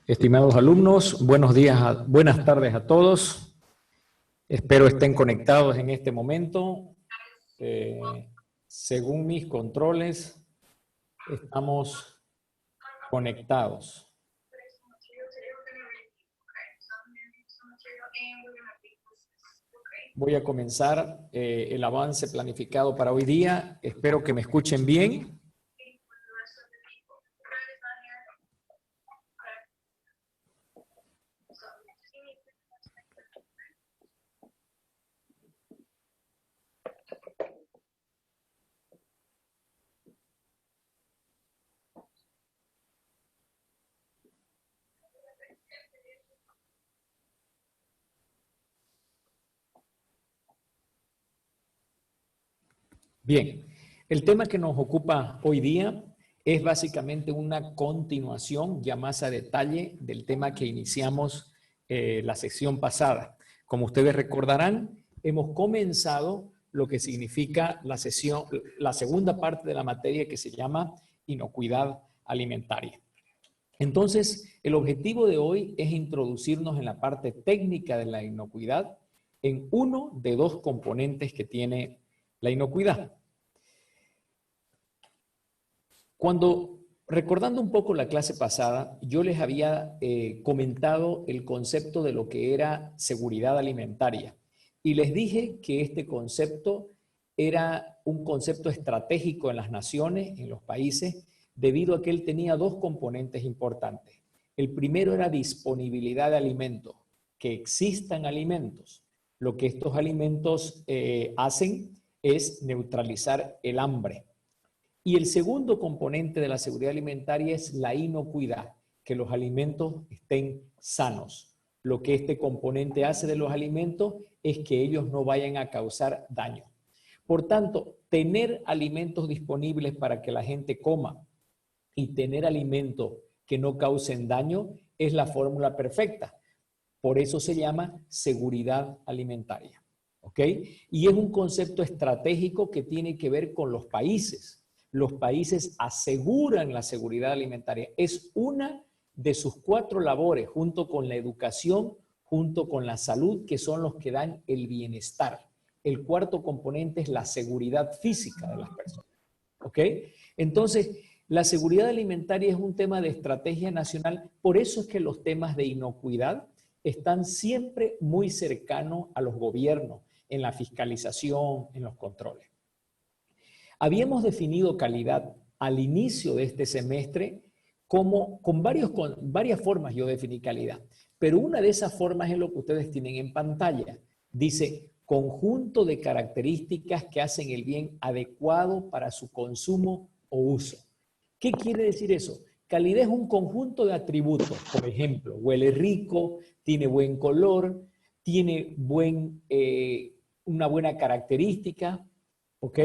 Estimados alumnos, buenos días, buenas tardes a todos. Espero estén conectados en este momento. Según mis controles, estamos conectados. Voy a comenzar el avance planificado para hoy día. Espero que me escuchen bien. Bien, el tema que nos ocupa hoy día es básicamente una continuación ya más a detalle del tema que iniciamos la sesión pasada. Como ustedes recordarán, hemos comenzado lo que significa la segunda parte de la materia que se llama inocuidad alimentaria. Entonces, el objetivo de hoy es introducirnos en la parte técnica de la inocuidad en uno de dos componentes que tiene la inocuidad. Recordando un poco la clase pasada, yo les había comentado el concepto de lo que era seguridad alimentaria y les dije que este concepto era un concepto estratégico en las naciones, en los países, debido a que él tenía dos componentes importantes. El primero era disponibilidad de alimentos, que existan alimentos. Lo que estos alimentos hacen es neutralizar el hambre. Y el segundo componente de la seguridad alimentaria es la inocuidad, que los alimentos estén sanos. Lo que este componente hace de los alimentos es que ellos no vayan a causar daño. Por tanto, tener alimentos disponibles para que la gente coma y tener alimentos que no causen daño es la fórmula perfecta. Por eso se llama seguridad alimentaria. ¿Ok? Y es un concepto estratégico que tiene que ver con los países. Los países aseguran la seguridad alimentaria. Es una de sus 4 labores, junto con la educación, junto con la salud, que son los que dan el bienestar. El cuarto componente es la seguridad física de las personas. ¿Ok? Entonces, la seguridad alimentaria es un tema de estrategia nacional. Por eso es que los temas de inocuidad están siempre muy cercanos a los gobiernos, en la fiscalización, en los controles. Habíamos definido calidad al inicio de este semestre con varias formas yo definí calidad, pero una de esas formas es lo que ustedes tienen en pantalla. Dice, conjunto de características que hacen el bien adecuado para su consumo o uso. ¿Qué quiere decir eso? Calidad es un conjunto de atributos. Por ejemplo, huele rico, tiene buen color, tiene una buena característica, ¿ok?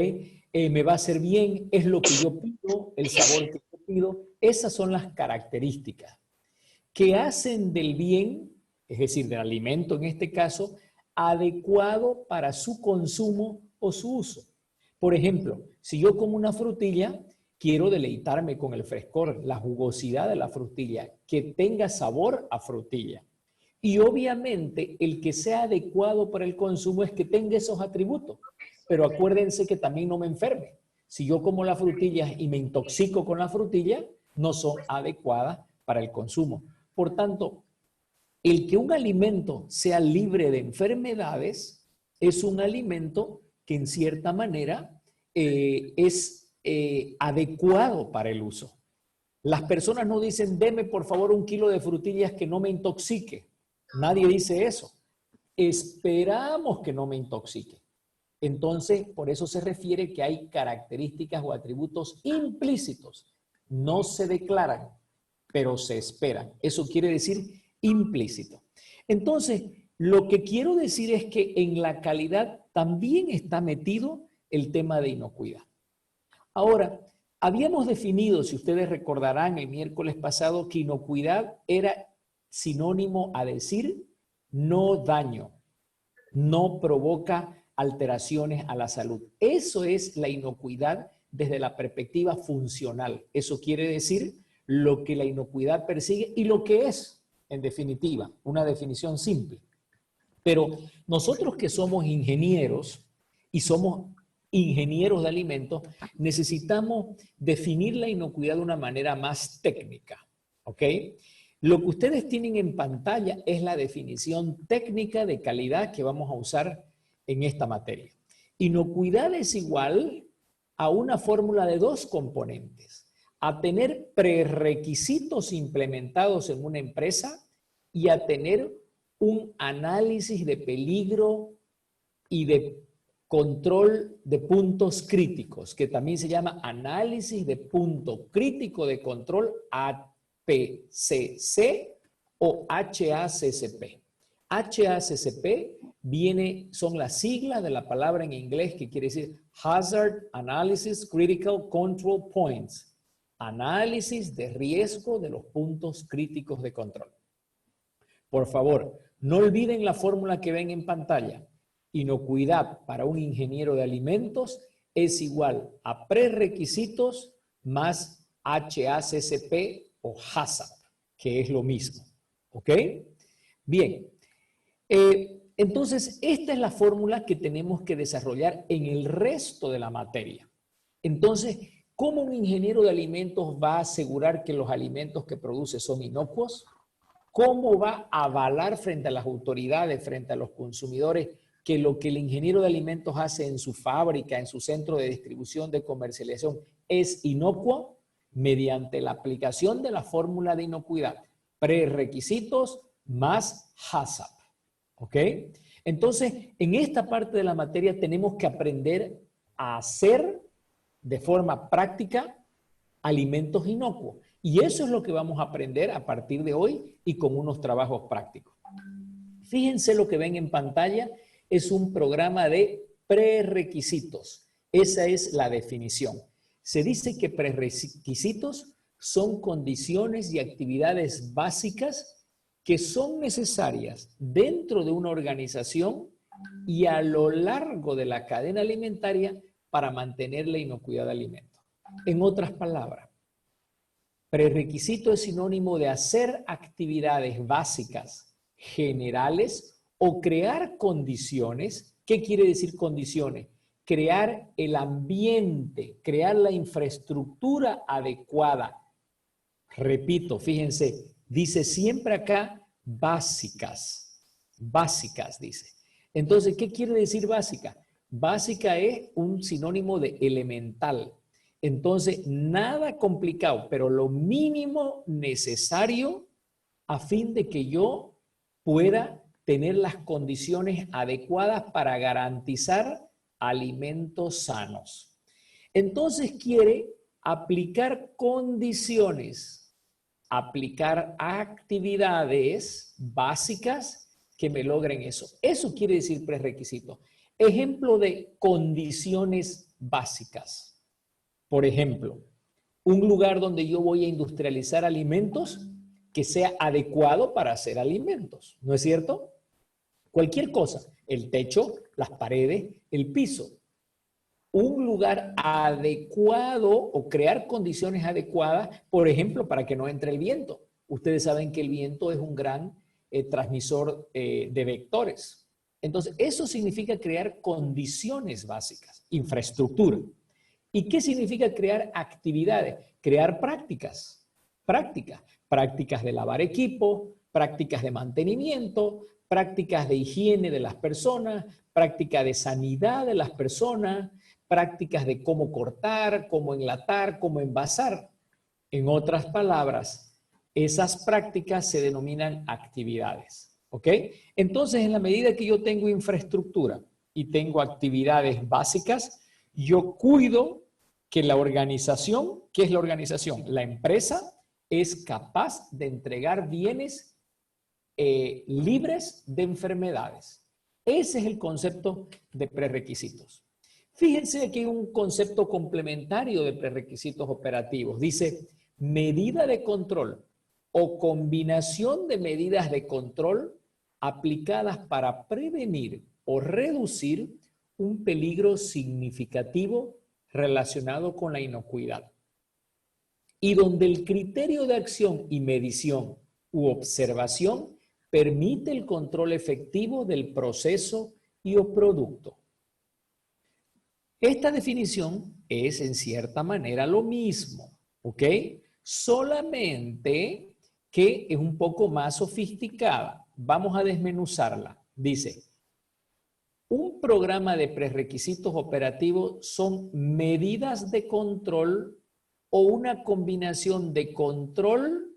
Me va a hacer bien, es lo que yo pido, el sabor que yo pido. Esas son las características que hacen del bien, es decir, del alimento en este caso, adecuado para su consumo o su uso. Por ejemplo, si yo como una frutilla, quiero deleitarme con el frescor, la jugosidad de la frutilla, que tenga sabor a frutilla. Y obviamente el que sea adecuado para el consumo es que tenga esos atributos. Pero acuérdense que también no me enferme. Si yo como las frutillas y me intoxico con la frutilla, no son adecuadas para el consumo. Por tanto, el que un alimento sea libre de enfermedades es un alimento que en cierta manera es adecuado para el uso. Las personas no dicen, deme por favor 1 kilo de frutillas que no me intoxique. Nadie dice eso. Esperamos que no me intoxique. Entonces, por eso se refiere que hay características o atributos implícitos. No se declaran, pero se esperan. Eso quiere decir implícito. Entonces, lo que quiero decir es que en la calidad también está metido el tema de inocuidad. Ahora, Habíamos definido, si ustedes recordarán, el miércoles pasado, que inocuidad era sinónimo a decir no daño, no provoca alteraciones a la salud. Eso es la inocuidad desde la perspectiva funcional. Eso quiere decir lo que la inocuidad persigue y lo que es, en definitiva, una definición simple. Pero nosotros que somos ingenieros y somos ingenieros de alimentos, necesitamos definir la inocuidad de una manera más técnica, ¿ok? Lo que ustedes tienen en pantalla es la definición técnica de calidad que vamos a usar en esta materia. Inocuidad es igual a una fórmula de dos componentes, a tener prerequisitos implementados en una empresa y a tener un análisis de peligro y de control de puntos críticos, que también se llama análisis de punto crítico de control, APCC o HACCP. HACCP son las siglas de la palabra en inglés que quiere decir Hazard Analysis Critical Control Points, análisis de riesgo de los puntos críticos de control. Por favor, no olviden la fórmula que ven en pantalla. Inocuidad para un ingeniero de alimentos es igual a prerequisitos más HACCP o HACCP, que es lo mismo. ¿Ok? Bien. Entonces, esta es la fórmula que tenemos que desarrollar en el resto de la materia. Entonces, ¿cómo un ingeniero de alimentos va a asegurar que los alimentos que produce son inocuos? ¿Cómo va a avalar frente a las autoridades, frente a los consumidores, que lo que el ingeniero de alimentos hace en su fábrica, en su centro de distribución, de comercialización, es inocuo? Mediante la aplicación de la fórmula de inocuidad. Prerequisitos más HACCP. ¿Ok? Entonces, en esta parte de la materia tenemos que aprender a hacer de forma práctica alimentos inocuos. Y eso es lo que vamos a aprender a partir de hoy y con unos trabajos prácticos. Fíjense lo que ven en pantalla. Es un programa de prerequisitos. Esa es la definición. Se dice que prerequisitos son condiciones y actividades básicas que son necesarias dentro de una organización y a lo largo de la cadena alimentaria para mantener la inocuidad de alimentos. En otras palabras, prerequisito es sinónimo de hacer actividades básicas, generales o crear condiciones. ¿Qué quiere decir condiciones? Crear el ambiente, crear la infraestructura adecuada. Repito, fíjense, dice siempre acá básicas, básicas dice. Entonces, ¿qué quiere decir básica? Básica es un sinónimo de elemental. Entonces, nada complicado, pero lo mínimo necesario a fin de que yo pueda tener las condiciones adecuadas para garantizar alimentos sanos. Entonces, quiere aplicar condiciones, aplicar actividades básicas que me logren eso. Eso quiere decir prerequisito. Ejemplo de condiciones básicas. Por ejemplo, un lugar donde yo voy a industrializar alimentos que sea adecuado para hacer alimentos, ¿no es cierto? Cualquier cosa, el techo, las paredes, el piso. Un lugar adecuado o crear condiciones adecuadas, por ejemplo, para que no entre el viento. Ustedes saben que el viento es un gran transmisor de vectores. Entonces, eso significa crear condiciones básicas, infraestructura. ¿Y qué significa crear actividades? Crear prácticas, prácticas de lavar equipo, prácticas de mantenimiento, prácticas de higiene de las personas, prácticas de sanidad de las personas, prácticas de cómo cortar, cómo enlatar, cómo envasar. En otras palabras, esas prácticas se denominan actividades, ¿ok? Entonces, en la medida que yo tengo infraestructura y tengo actividades básicas, yo cuido que la organización, ¿qué es la organización? La empresa es capaz de entregar bienes libres de enfermedades. Ese es el concepto de prerequisitos. Fíjense que hay un concepto complementario de prerequisitos operativos. Dice, medida de control o combinación de medidas de control aplicadas para prevenir o reducir un peligro significativo relacionado con la inocuidad. Y donde el criterio de acción y medición u observación permite el control efectivo del proceso y o producto. Esta definición es en cierta manera lo mismo, ¿ok? Solamente que es un poco más sofisticada. Vamos a desmenuzarla. Dice, un programa de prerequisitos operativos son medidas de control o una combinación de control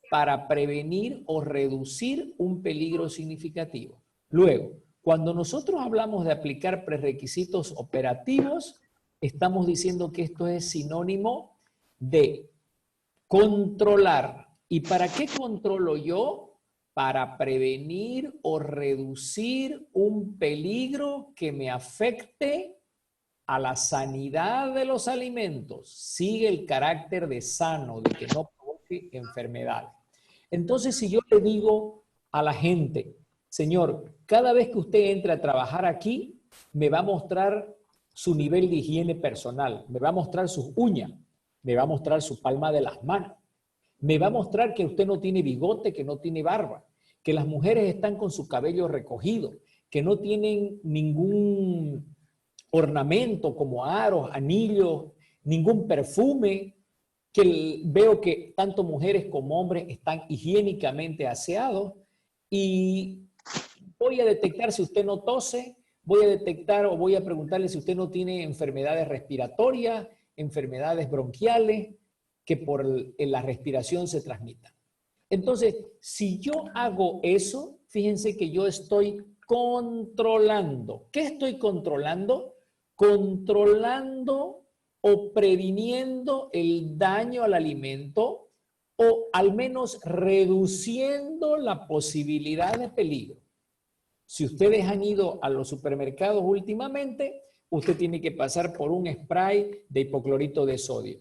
para prevenir o reducir un peligro significativo. Luego, cuando nosotros hablamos de aplicar prerequisitos operativos, estamos diciendo que esto es sinónimo de controlar. ¿Y para qué controlo yo? Para prevenir o reducir un peligro que me afecte a la sanidad de los alimentos. Sigue el carácter de sano, de que no provoque enfermedades. Entonces, si yo le digo a la gente, señor, cada vez que usted entre a trabajar aquí, me va a mostrar su nivel de higiene personal, me va a mostrar sus uñas, me va a mostrar su palma de las manos, me va a mostrar que usted no tiene bigote, que no tiene barba, que las mujeres están con su cabello recogido, que no tienen ningún ornamento como aros, anillos, ningún perfume, que veo que tanto mujeres como hombres están higiénicamente aseados y voy a detectar si usted no tose, voy a detectar o voy a preguntarle si usted no tiene enfermedades respiratorias, enfermedades bronquiales que por la respiración se transmitan. Entonces, si yo hago eso, fíjense que yo estoy controlando. ¿Qué estoy controlando? Controlando o previniendo el daño al alimento o al menos reduciendo la posibilidad de peligro. Si ustedes han ido a los supermercados últimamente, usted tiene que pasar por un spray de hipoclorito de sodio.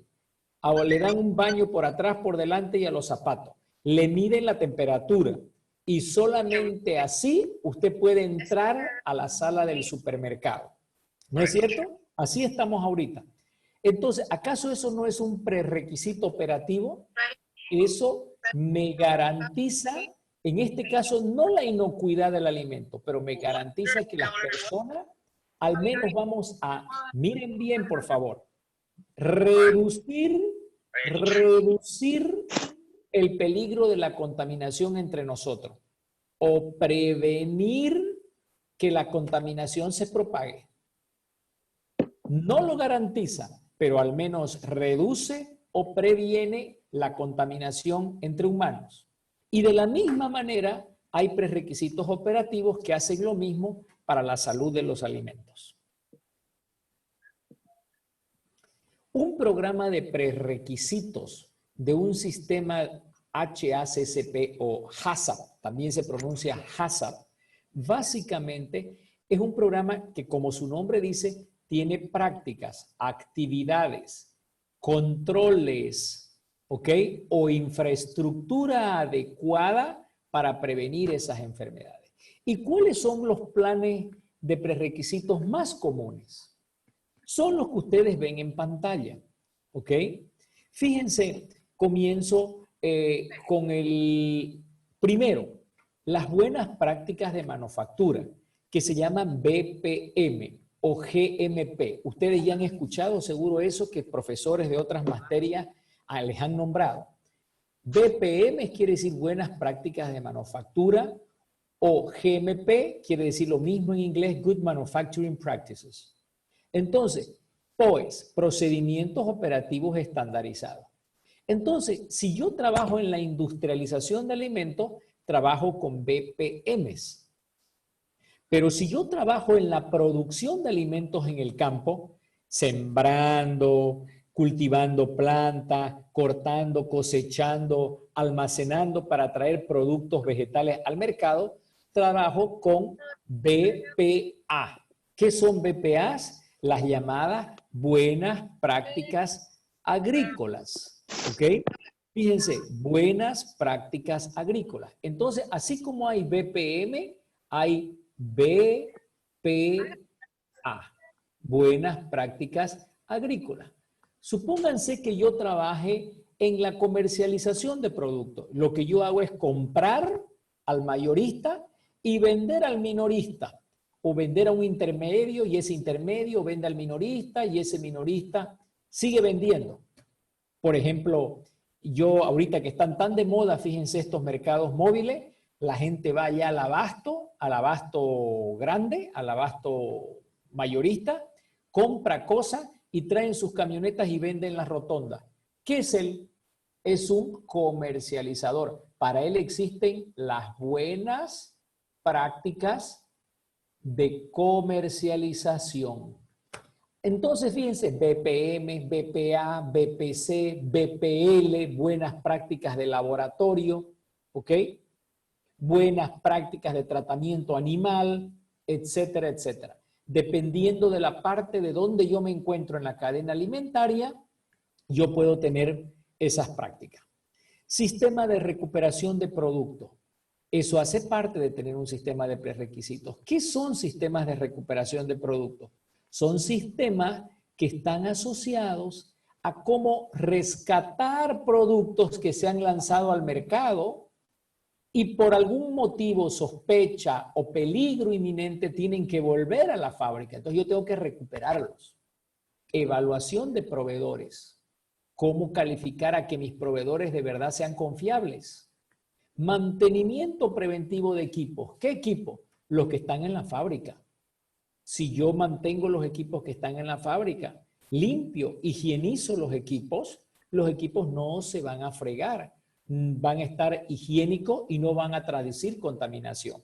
Ahora le dan un baño por atrás, por delante y a los zapatos. Le miden la temperatura y solamente así usted puede entrar a la sala del supermercado. ¿No es cierto? Así estamos ahorita. Entonces, ¿acaso eso no es un prerequisito operativo? Eso me garantiza, en este caso, no la inocuidad del alimento, pero me garantiza que las personas, al menos vamos a, miren bien, por favor, reducir el peligro de la contaminación entre nosotros o prevenir que la contaminación se propague. No lo garantiza, pero al menos reduce o previene la contaminación entre humanos. Y de la misma manera, hay prerequisitos operativos que hacen lo mismo para la salud de los alimentos. Un programa de prerequisitos de un sistema HACCP o HACCP, también se pronuncia HACCP, básicamente es un programa que, como su nombre dice, tiene prácticas, actividades, controles, ¿ok? O infraestructura adecuada para prevenir esas enfermedades. ¿Y cuáles son los planes de prerequisitos más comunes? Son los que ustedes ven en pantalla, ¿ok? Fíjense, comienzo con el primero, las buenas prácticas de manufactura, que se llaman BPM o GMP. Ustedes ya han escuchado seguro eso, que profesores de otras materias les han nombrado. BPM quiere decir buenas prácticas de manufactura, o GMP quiere decir lo mismo en inglés, Good Manufacturing Practices. Entonces, POEs, procedimientos operativos estandarizados. Entonces, si yo trabajo en la industrialización de alimentos, trabajo con BPMs. Pero si yo trabajo en la producción de alimentos en el campo, sembrando, cultivando plantas, cortando, cosechando, almacenando para traer productos vegetales al mercado, trabajo con BPA. ¿Qué son BPAs? las llamadas buenas prácticas agrícolas. ¿Ok? Fíjense, buenas prácticas agrícolas. Entonces, así como hay BPM, hay BPA, buenas prácticas agrícolas. Supónganse que yo trabaje en la comercialización de productos. Lo que yo hago es comprar al mayorista y vender al minorista, o vender a un intermedio y ese intermedio vende al minorista y ese minorista sigue vendiendo. Por ejemplo, yo ahorita que están tan de moda, fíjense estos mercados móviles, la gente va ya al abasto grande, al abasto mayorista, compra cosas y traen sus camionetas y venden las rotondas. ¿Qué es él? Es un comercializador. Para él existen las buenas prácticas de comercialización. Entonces, fíjense, BPM, BPA, BPC, BPL, buenas prácticas de laboratorio, ¿ok? Buenas prácticas de tratamiento animal, etcétera, etcétera. Dependiendo de la parte de donde yo me encuentro en la cadena alimentaria, yo puedo tener esas prácticas. Sistema de recuperación de productos. Eso hace parte de tener un sistema de prerequisitos. ¿Qué son sistemas de recuperación de productos? Son sistemas que están asociados a cómo rescatar productos que se han lanzado al mercado y por algún motivo, sospecha o peligro inminente tienen que volver a la fábrica. Entonces yo tengo que recuperarlos. Evaluación de proveedores. ¿Cómo calificar a que mis proveedores de verdad sean confiables? Mantenimiento preventivo de equipos. ¿Qué equipos? Los que están en la fábrica. Si yo mantengo los equipos que están en la fábrica, limpio, higienizo los equipos no se van a fregar, van a estar higiénicos y no van a traducir contaminación.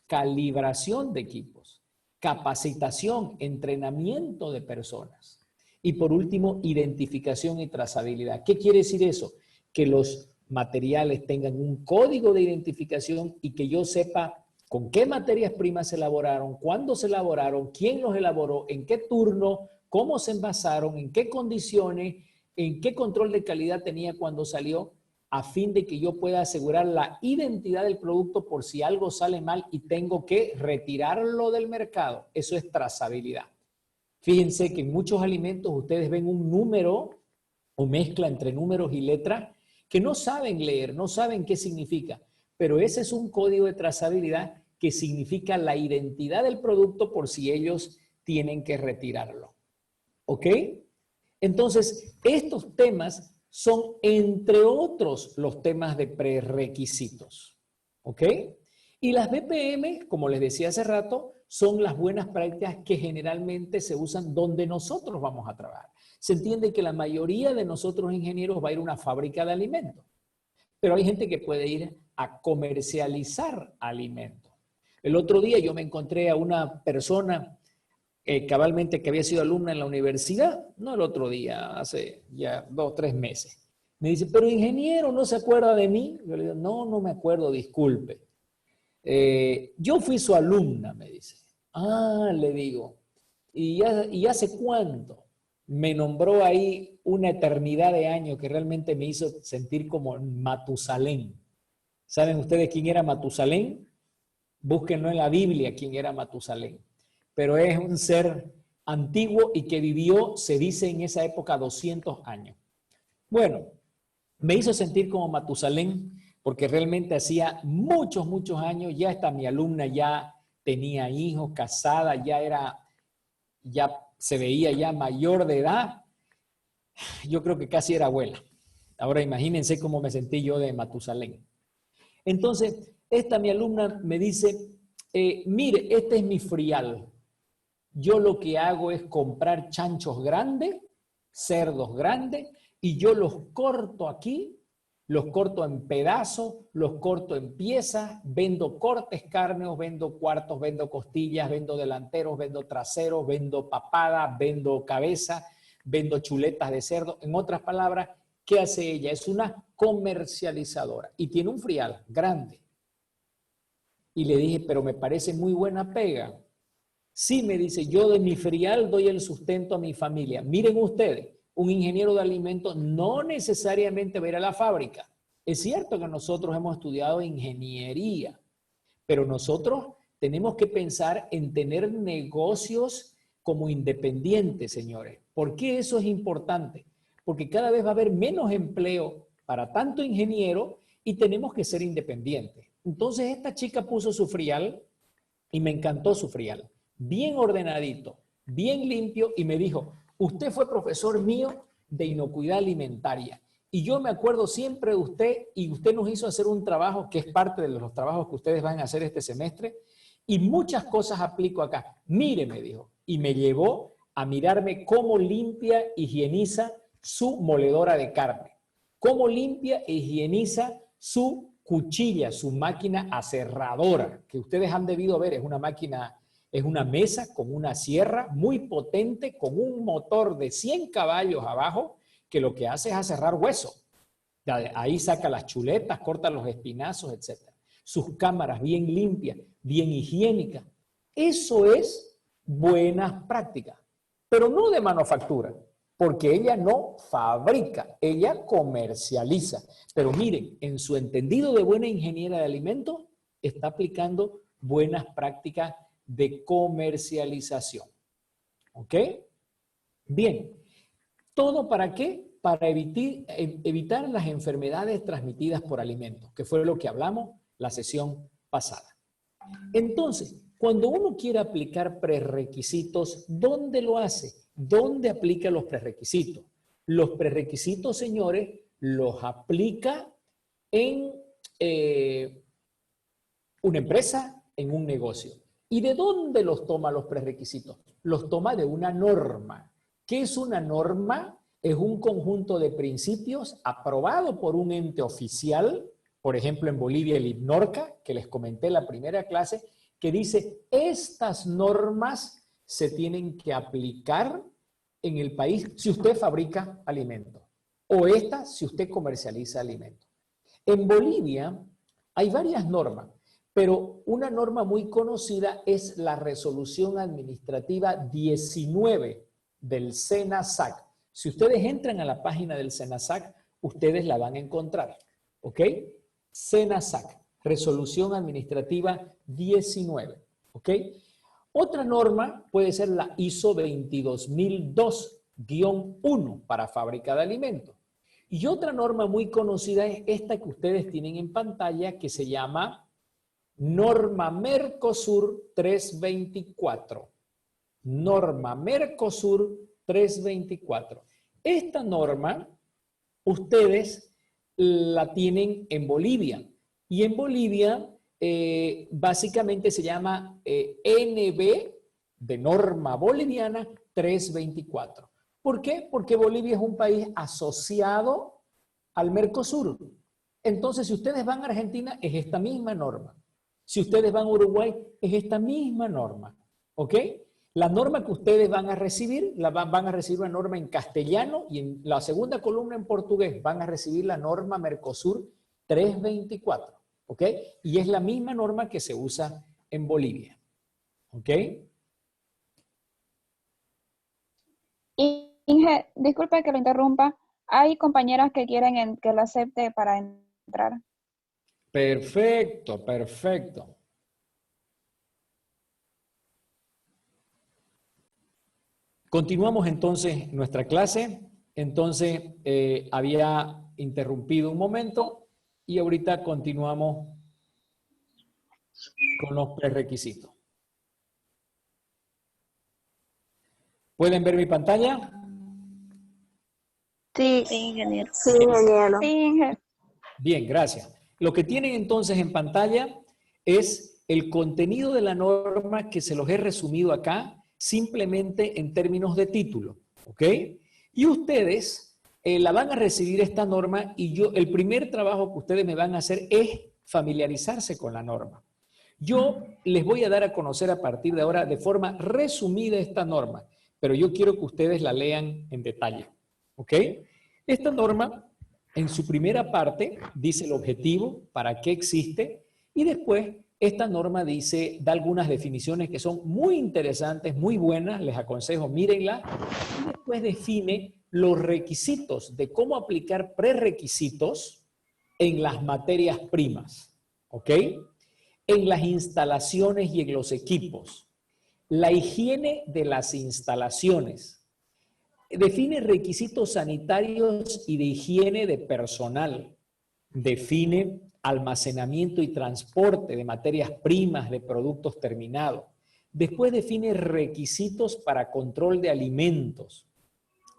Calibración de equipos, capacitación, entrenamiento de personas. Y por último, identificación y trazabilidad. ¿Qué quiere decir eso? Que los materiales tengan un código de identificación y que yo sepa con qué materias primas se elaboraron, cuándo se elaboraron, quién los elaboró, en qué turno, cómo se envasaron, en qué condiciones, en qué control de calidad tenía cuando salió, a fin de que yo pueda asegurar la identidad del producto por si algo sale mal y tengo que retirarlo del mercado. Eso es trazabilidad. Fíjense que en muchos alimentos ustedes ven un número o mezcla entre números y letras que no saben leer, no saben qué significa, pero ese es un código de trazabilidad que significa la identidad del producto por si ellos tienen que retirarlo. ¿Ok? Entonces, estos temas son, entre otros, los temas de prerequisitos. ¿Ok? Y las BPM, como les decía hace rato, son las buenas prácticas que generalmente se usan donde nosotros vamos a trabajar. Se entiende que la mayoría de nosotros ingenieros va a ir a una fábrica de alimentos, pero hay gente que puede ir a comercializar alimentos. El otro día yo me encontré a una persona cabalmente que había sido alumna en la universidad, no el otro día, hace ya 2 o 3 meses. Me dice, pero ingeniero, ¿no se acuerda de mí? Yo le digo, no, no me acuerdo, disculpe. Yo fui su alumna, me dice. Ah, le digo, ¿y hace cuánto? Me nombró ahí una eternidad de años que realmente me hizo sentir como Matusalén. ¿Saben ustedes quién era Matusalén? Búsquenlo en la Biblia quién era Matusalén. Pero es un ser antiguo y que vivió, se dice en esa época, 200 años. Bueno, me hizo sentir como Matusalén porque realmente hacía muchos, muchos años, ya hasta mi alumna ya tenía hijos, casada, ya se veía ya mayor de edad. Yo creo que casi era abuela. Ahora imagínense cómo me sentí yo de Matusalén. Entonces, esta mi alumna me dice, mire, este es mi frial. Yo lo que hago es comprar chanchos grandes, cerdos grandes, y yo los corto aquí, los corto en pedazos, los corto en piezas, vendo cortes cárneos, vendo cuartos, vendo costillas, vendo delanteros, vendo traseros, vendo papada, vendo cabeza, vendo chuletas de cerdo. En otras palabras, ¿qué hace ella? Es una comercializadora y tiene un frial grande. Y le dije, pero me parece muy buena pega. Sí, me dice, yo de mi frial doy el sustento a mi familia. Miren ustedes, un ingeniero de alimentos no necesariamente va a ir a la fábrica. Es cierto que nosotros hemos estudiado ingeniería, pero nosotros tenemos que pensar en tener negocios como independientes, señores. ¿Por qué eso es importante? Porque cada vez va a haber menos empleo para tanto ingeniero y tenemos que ser independientes. Entonces esta chica puso su frial y me encantó su frial. Bien ordenadito, bien limpio y me dijo, usted fue profesor mío de inocuidad alimentaria y yo me acuerdo siempre de usted y usted nos hizo hacer un trabajo que es parte de los trabajos que ustedes van a hacer este semestre y muchas cosas aplico acá. Mire, me dijo, y me llevó a mirarme cómo limpia, higieniza su moledora de carne, cómo limpia e higieniza su cuchilla, su máquina aserradora, que ustedes han debido ver, es una máquina, es una mesa con una sierra muy potente, con un motor de 100 caballos abajo, que lo que hace es aserrar hueso. Ahí saca las chuletas, corta los espinazos, etc. Sus cámaras bien limpias, bien higiénicas. Eso es buenas prácticas, pero no de manufactura, porque ella no fabrica, ella comercializa. Pero miren, en su entendido de buena ingeniera de alimentos, está aplicando buenas prácticas de comercialización. ¿Ok? Bien. ¿Todo para qué? Para evitar las enfermedades transmitidas por alimentos, que fue lo que hablamos la sesión pasada. Entonces, cuando uno quiere aplicar prerequisitos, ¿dónde lo hace? ¿Dónde aplica los prerequisitos? Los prerequisitos, señores, los aplica en una empresa, en un negocio. ¿Y de dónde los toma los prerequisitos? Los toma de una norma. ¿Qué es una norma? Es un conjunto de principios aprobado por un ente oficial, por ejemplo en Bolivia el IPNORCA, que les comenté en la primera clase, que dice, estas normas se tienen que aplicar en el país si usted fabrica alimentos, o estas si usted comercializa alimentos. En Bolivia hay varias normas, pero una norma muy conocida es la Resolución Administrativa 19 del SENASAC. Si ustedes entran a la página del SENASAC, ustedes la van a encontrar, ¿ok? SENASAC, Resolución Administrativa 19, ¿ok? Otra norma puede ser la ISO 22002-1 para fábrica de alimentos. Y otra norma muy conocida es esta que ustedes tienen en pantalla, que se llama Norma Mercosur 324. Norma Mercosur 324. Esta norma ustedes la tienen en Bolivia. Y en Bolivia básicamente se llama NB de norma boliviana 324. ¿Por qué? Porque Bolivia es un país asociado al Mercosur. Entonces, si ustedes van a Argentina, es esta misma norma. Si ustedes van a Uruguay, es esta misma norma. ¿Ok? La norma que ustedes van a recibir, van a recibir una norma en castellano y en la segunda columna en portugués van a recibir la norma Mercosur 324. ¿Ok? Y es la misma norma que se usa en Bolivia. ¿Ok? Inge, disculpe que lo interrumpa. Hay compañeras que quieren que lo acepte para entrar. Perfecto, perfecto. Continuamos entonces nuestra clase. Entonces, había interrumpido un momento y ahorita continuamos con los prerequisitos. ¿Pueden ver mi pantalla? Sí, Sí, ingeniero. sí, ingeniero. Sí, Inge. Bien, gracias. Lo que tienen entonces en pantalla es el contenido de la norma que se los he resumido acá simplemente en términos de título, ¿ok? Y ustedes la van a recibir esta norma y el primer trabajo que ustedes me van a hacer es familiarizarse con la norma. Yo les voy a dar a conocer a partir de ahora de forma resumida esta norma, pero yo quiero que ustedes la lean en detalle, ¿ok? Esta norma, en su primera parte, dice el objetivo, para qué existe, y después esta norma dice, da algunas definiciones que son muy interesantes, muy buenas, les aconsejo, mírenla, y después define los requisitos de cómo aplicar prerequisitos en las materias primas, ¿ok? En las instalaciones y en los equipos. La higiene de las instalaciones. Define requisitos sanitarios y de higiene de personal. Define almacenamiento y transporte de materias primas, de productos terminados. Después define requisitos para control de alimentos.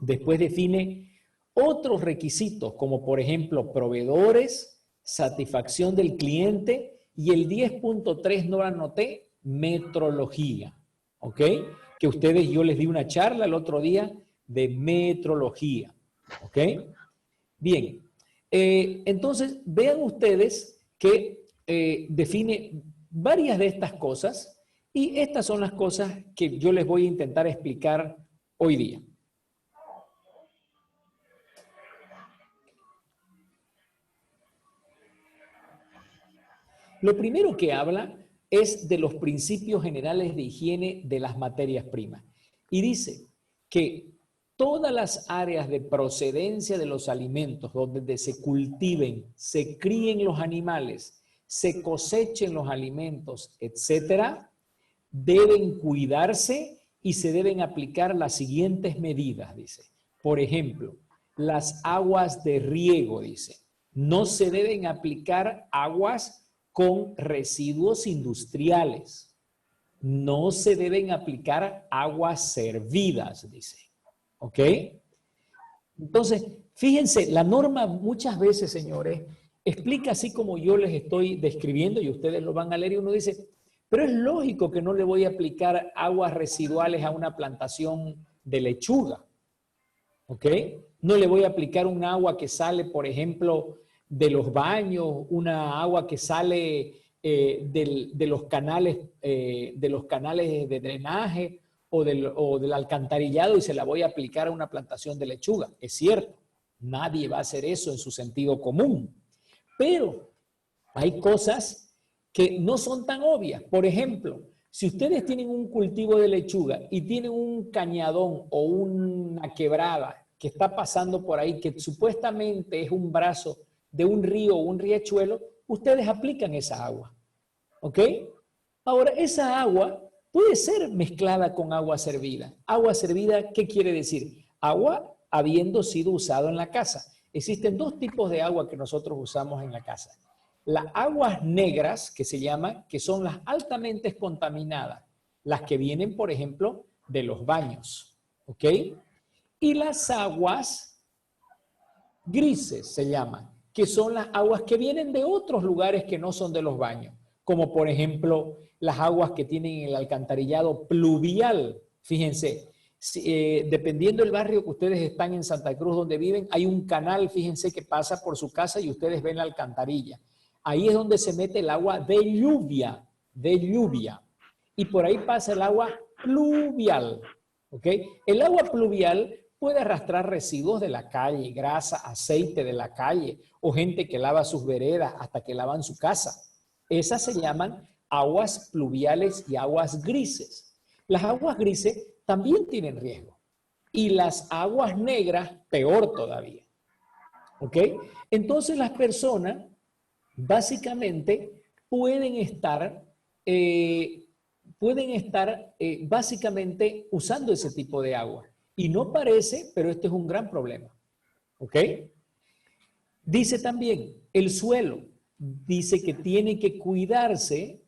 Después define otros requisitos, como por ejemplo proveedores, satisfacción del cliente y el 10.3 no lo anoté, metrología. ¿Ok? Que ustedes, yo les di una charla el otro día de metrología. ¿Ok? Bien. Entonces, vean ustedes que define varias de estas cosas y estas son las cosas que yo les voy a intentar explicar hoy día. Lo primero que habla es de los principios generales de higiene de las materias primas. Y dice que todas las áreas de procedencia de los alimentos, donde se cultiven, se críen los animales, se cosechen los alimentos, etcétera, deben cuidarse y se deben aplicar las siguientes medidas, dice. Por ejemplo, las aguas de riego, dice. No se deben aplicar aguas con residuos industriales. No se deben aplicar aguas servidas, dice. ¿Ok? Entonces, fíjense, la norma muchas veces, señores, explica así como yo les estoy describiendo y ustedes lo van a leer y uno dice, pero es lógico que no le voy a aplicar aguas residuales a una plantación de lechuga. ¿Ok? No le voy a aplicar un agua que sale, por ejemplo, de los baños, una agua que sale de los canales de drenaje o del alcantarillado y se la voy a aplicar a una plantación de lechuga. Es cierto, nadie va a hacer eso en su sentido común. Pero hay cosas que no son tan obvias. Por ejemplo, si ustedes tienen un cultivo de lechuga y tienen un cañadón o una quebrada que está pasando por ahí, que supuestamente es un brazo de un río o un riachuelo, ustedes aplican esa agua. ¿Ok? Ahora, esa agua puede ser mezclada con agua servida. Agua servida, ¿qué quiere decir? Agua habiendo sido usado en la casa. Existen dos tipos de agua que nosotros usamos en la casa. Las aguas negras, que se llaman, que son las altamente contaminadas, las que vienen, por ejemplo, de los baños. ¿Ok? Y las aguas grises se llaman, que son las aguas que vienen de otros lugares que no son de los baños, como por ejemplo las aguas que tienen el alcantarillado pluvial. Fíjense, dependiendo del barrio que ustedes están en Santa Cruz donde viven, hay un canal, fíjense, que pasa por su casa y ustedes ven la alcantarilla. Ahí es donde se mete el agua de lluvia, y por ahí pasa el agua pluvial. ¿Ok? El agua pluvial puede arrastrar residuos de la calle, grasa, aceite de la calle, o gente que lava sus veredas hasta que lavan su casa. Esas se llaman aguas pluviales y aguas grises. Las aguas grises también tienen riesgo. Y las aguas negras, peor todavía. ¿Ok? Entonces las personas básicamente pueden estar básicamente usando ese tipo de agua. Y no parece, pero este es un gran problema. ¿Ok? Dice también, el suelo, dice que tiene que cuidarse,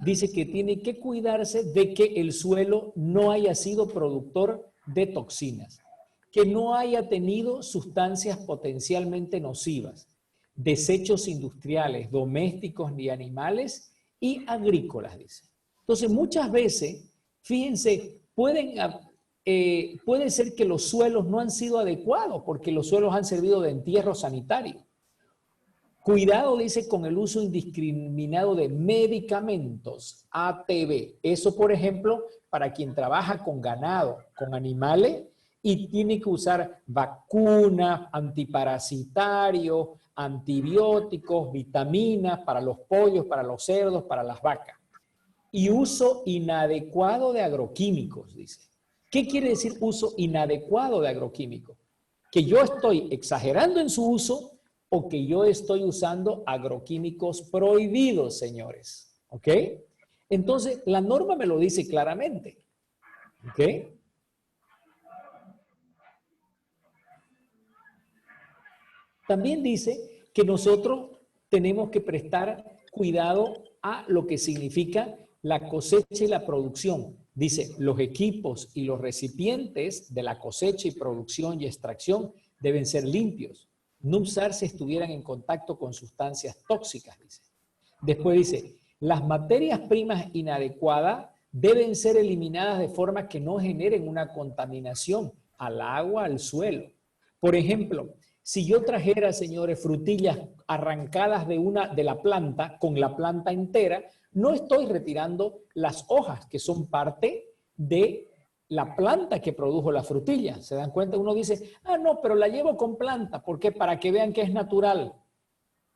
de que el suelo no haya sido productor de toxinas, que no haya tenido sustancias potencialmente nocivas, desechos industriales, domésticos ni animales y agrícolas, dice. Entonces, muchas veces, fíjense, puede ser que los suelos no han sido adecuados porque los suelos han servido de entierro sanitario. Cuidado, dice, con el uso indiscriminado de medicamentos, ATV. Eso, por ejemplo, para quien trabaja con ganado, con animales, y tiene que usar vacunas, antiparasitarios, antibióticos, vitaminas para los pollos, para los cerdos, para las vacas. Y uso inadecuado de agroquímicos, dice. ¿Qué quiere decir uso inadecuado de agroquímicos? Que yo estoy exagerando en su uso o que yo estoy usando agroquímicos prohibidos, señores. ¿Ok? Entonces, la norma me lo dice claramente. ¿Ok? También dice que nosotros tenemos que prestar cuidado a lo que significa la cosecha y la producción. Dice, los equipos y los recipientes de la cosecha y producción y extracción deben ser limpios, no usar si estuvieran en contacto con sustancias tóxicas, dice. Después dice, las materias primas inadecuadas deben ser eliminadas de forma que no generen una contaminación al agua, al suelo. Por ejemplo, si yo trajera, señores, frutillas arrancadas de la planta, con la planta entera, no estoy retirando las hojas que son parte de la planta que produjo la frutilla. ¿Se dan cuenta? Uno dice, ah, no, pero la llevo con planta. ¿Por qué? Para que vean que es natural.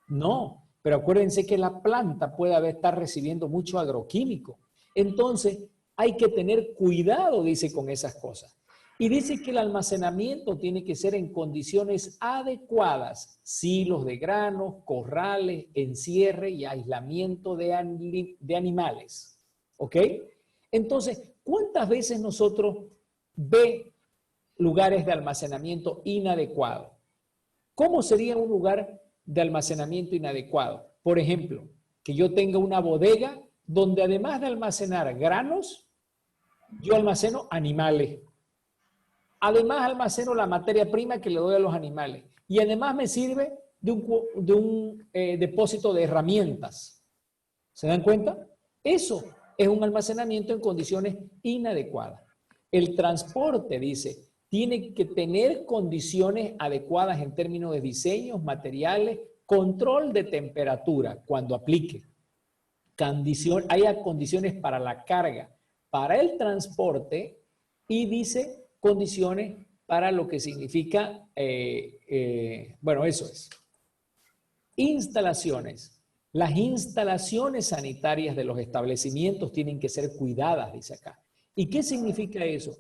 No, pero acuérdense que la planta puede estar recibiendo mucho agroquímico. Entonces, hay que tener cuidado, dice, con esas cosas. Y dice que el almacenamiento tiene que ser en condiciones adecuadas, silos de granos, corrales, encierre y aislamiento de animales. ¿Ok? Entonces, ¿cuántas veces nosotros ve lugares de almacenamiento inadecuado? ¿Cómo sería un lugar de almacenamiento inadecuado? Por ejemplo, que yo tenga una bodega donde además de almacenar granos, yo almaceno animales. Además almaceno la materia prima que le doy a los animales. Y además me sirve de un depósito de herramientas. ¿Se dan cuenta? Eso es un almacenamiento en condiciones inadecuadas. El transporte, dice, tiene que tener condiciones adecuadas en términos de diseños, materiales, control de temperatura cuando aplique. Haya condiciones para la carga, para el transporte y dice condiciones para lo que significa, bueno, eso es. Instalaciones. Las instalaciones sanitarias de los establecimientos tienen que ser cuidadas, dice acá. ¿Y qué significa eso?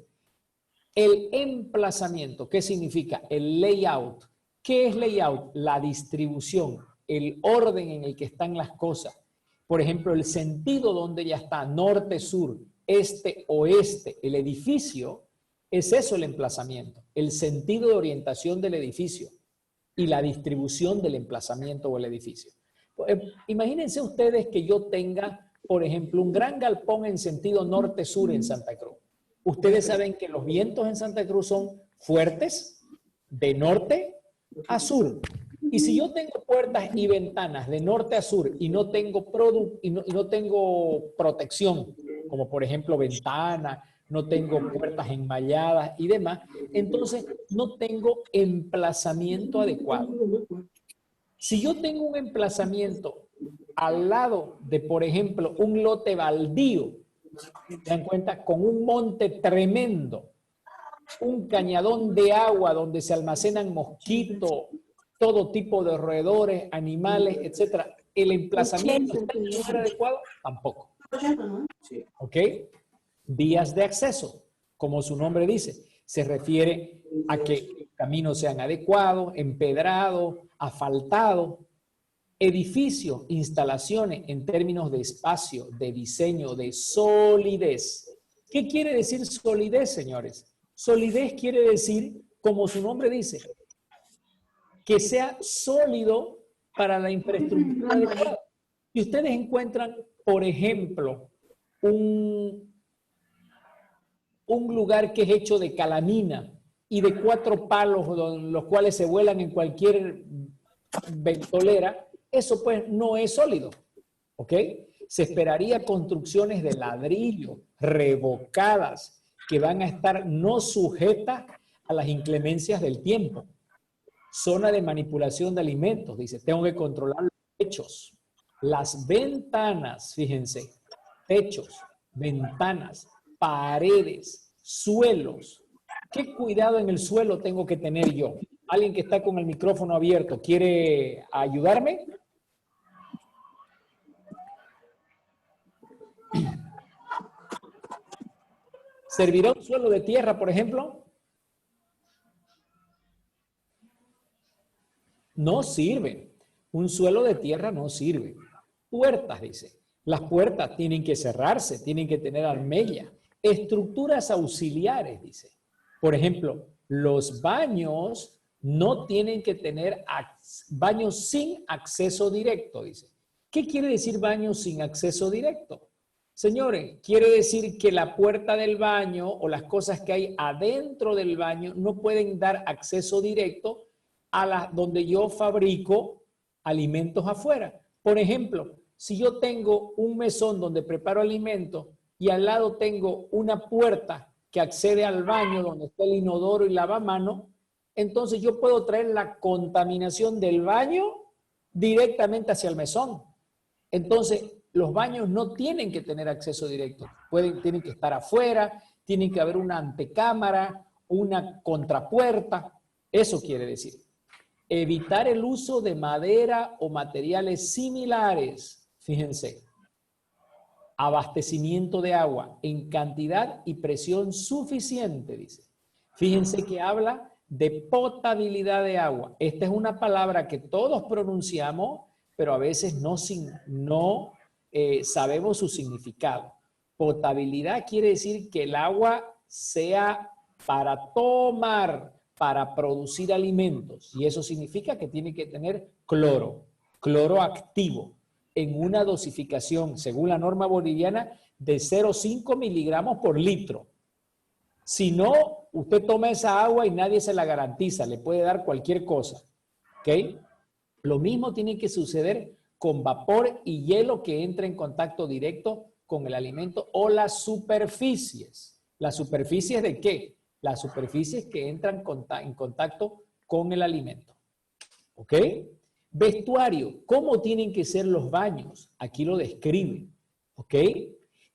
El emplazamiento, ¿qué significa? El layout. ¿Qué es layout? La distribución, el orden en el que están las cosas. Por ejemplo, el sentido donde ya está, norte, sur, este, oeste, el edificio, es eso el emplazamiento, el sentido de orientación del edificio y la distribución del emplazamiento o el edificio. Imagínense ustedes que yo tenga, por ejemplo, un gran galpón en sentido norte-sur en Santa Cruz. Ustedes saben que los vientos en Santa Cruz son fuertes de norte a sur. Y si yo tengo puertas y ventanas de norte a sur y no tengo protección, como por ejemplo ventanas, no tengo puertas enmalladas y demás, entonces no tengo emplazamiento adecuado. Si yo tengo un emplazamiento al lado de, por ejemplo, un lote baldío, se dan cuenta, con un monte tremendo, un cañadón de agua donde se almacenan mosquitos, todo tipo de roedores, animales, etcétera, ¿el emplazamiento está en el lugar adecuado? Tampoco. ¿Ok? Vías de acceso, como su nombre dice, se refiere a que caminos sean adecuados, empedrados, asfaltados, edificios, instalaciones en términos de espacio, de diseño, de solidez. ¿Qué quiere decir solidez, señores? Solidez quiere decir, como su nombre dice, que sea sólido para la infraestructura adecuada. Si ustedes encuentran, por ejemplo, un lugar que es hecho de calamina y de 4 palos, los cuales se vuelan en cualquier ventolera, eso pues no es sólido, ¿ok? Se esperaría construcciones de ladrillo, revocadas, que van a estar no sujetas a las inclemencias del tiempo. Zona de manipulación de alimentos, dice, tengo que controlar los techos. Las ventanas, fíjense, techos, ventanas, paredes, suelos. ¿Qué cuidado en el suelo tengo que tener yo? Alguien que está con el micrófono abierto, ¿quiere ayudarme? ¿Servirá un suelo de tierra, por ejemplo? No sirve. Un suelo de tierra no sirve. Puertas, dice. Las puertas tienen que cerrarse, tienen que tener almella. Estructuras auxiliares, dice. Por ejemplo, los baños no tienen que tener baños sin acceso directo, dice. ¿Qué quiere decir baños sin acceso directo? Señores, quiere decir que la puerta del baño o las cosas que hay adentro del baño no pueden dar acceso directo a donde yo fabrico alimentos afuera. Por ejemplo, si yo tengo un mesón donde preparo alimentos y al lado tengo una puerta que accede al baño donde está el inodoro y lavamanos, entonces yo puedo traer la contaminación del baño directamente hacia el mesón. Entonces, los baños no tienen que tener acceso directo. Tienen que estar afuera, tienen que haber una antecámara, una contrapuerta. Eso quiere decir. Evitar el uso de madera o materiales similares. Fíjense. Abastecimiento de agua en cantidad y presión suficiente, dice. Fíjense que habla de potabilidad de agua. Esta es una palabra que todos pronunciamos, pero a veces no sabemos su significado. Potabilidad quiere decir que el agua sea para tomar, para producir alimentos. Y eso significa que tiene que tener cloro activo, en una dosificación, según la norma boliviana, de 0,5 miligramos por litro. Si no, usted toma esa agua y nadie se la garantiza, le puede dar cualquier cosa. ¿Ok? Lo mismo tiene que suceder con vapor y hielo que entra en contacto directo con el alimento o las superficies. ¿Las superficies de qué? Las superficies que entran en contacto con el alimento. ¿Ok? Vestuario. ¿Cómo tienen que ser los baños? Aquí lo describe. ¿Ok?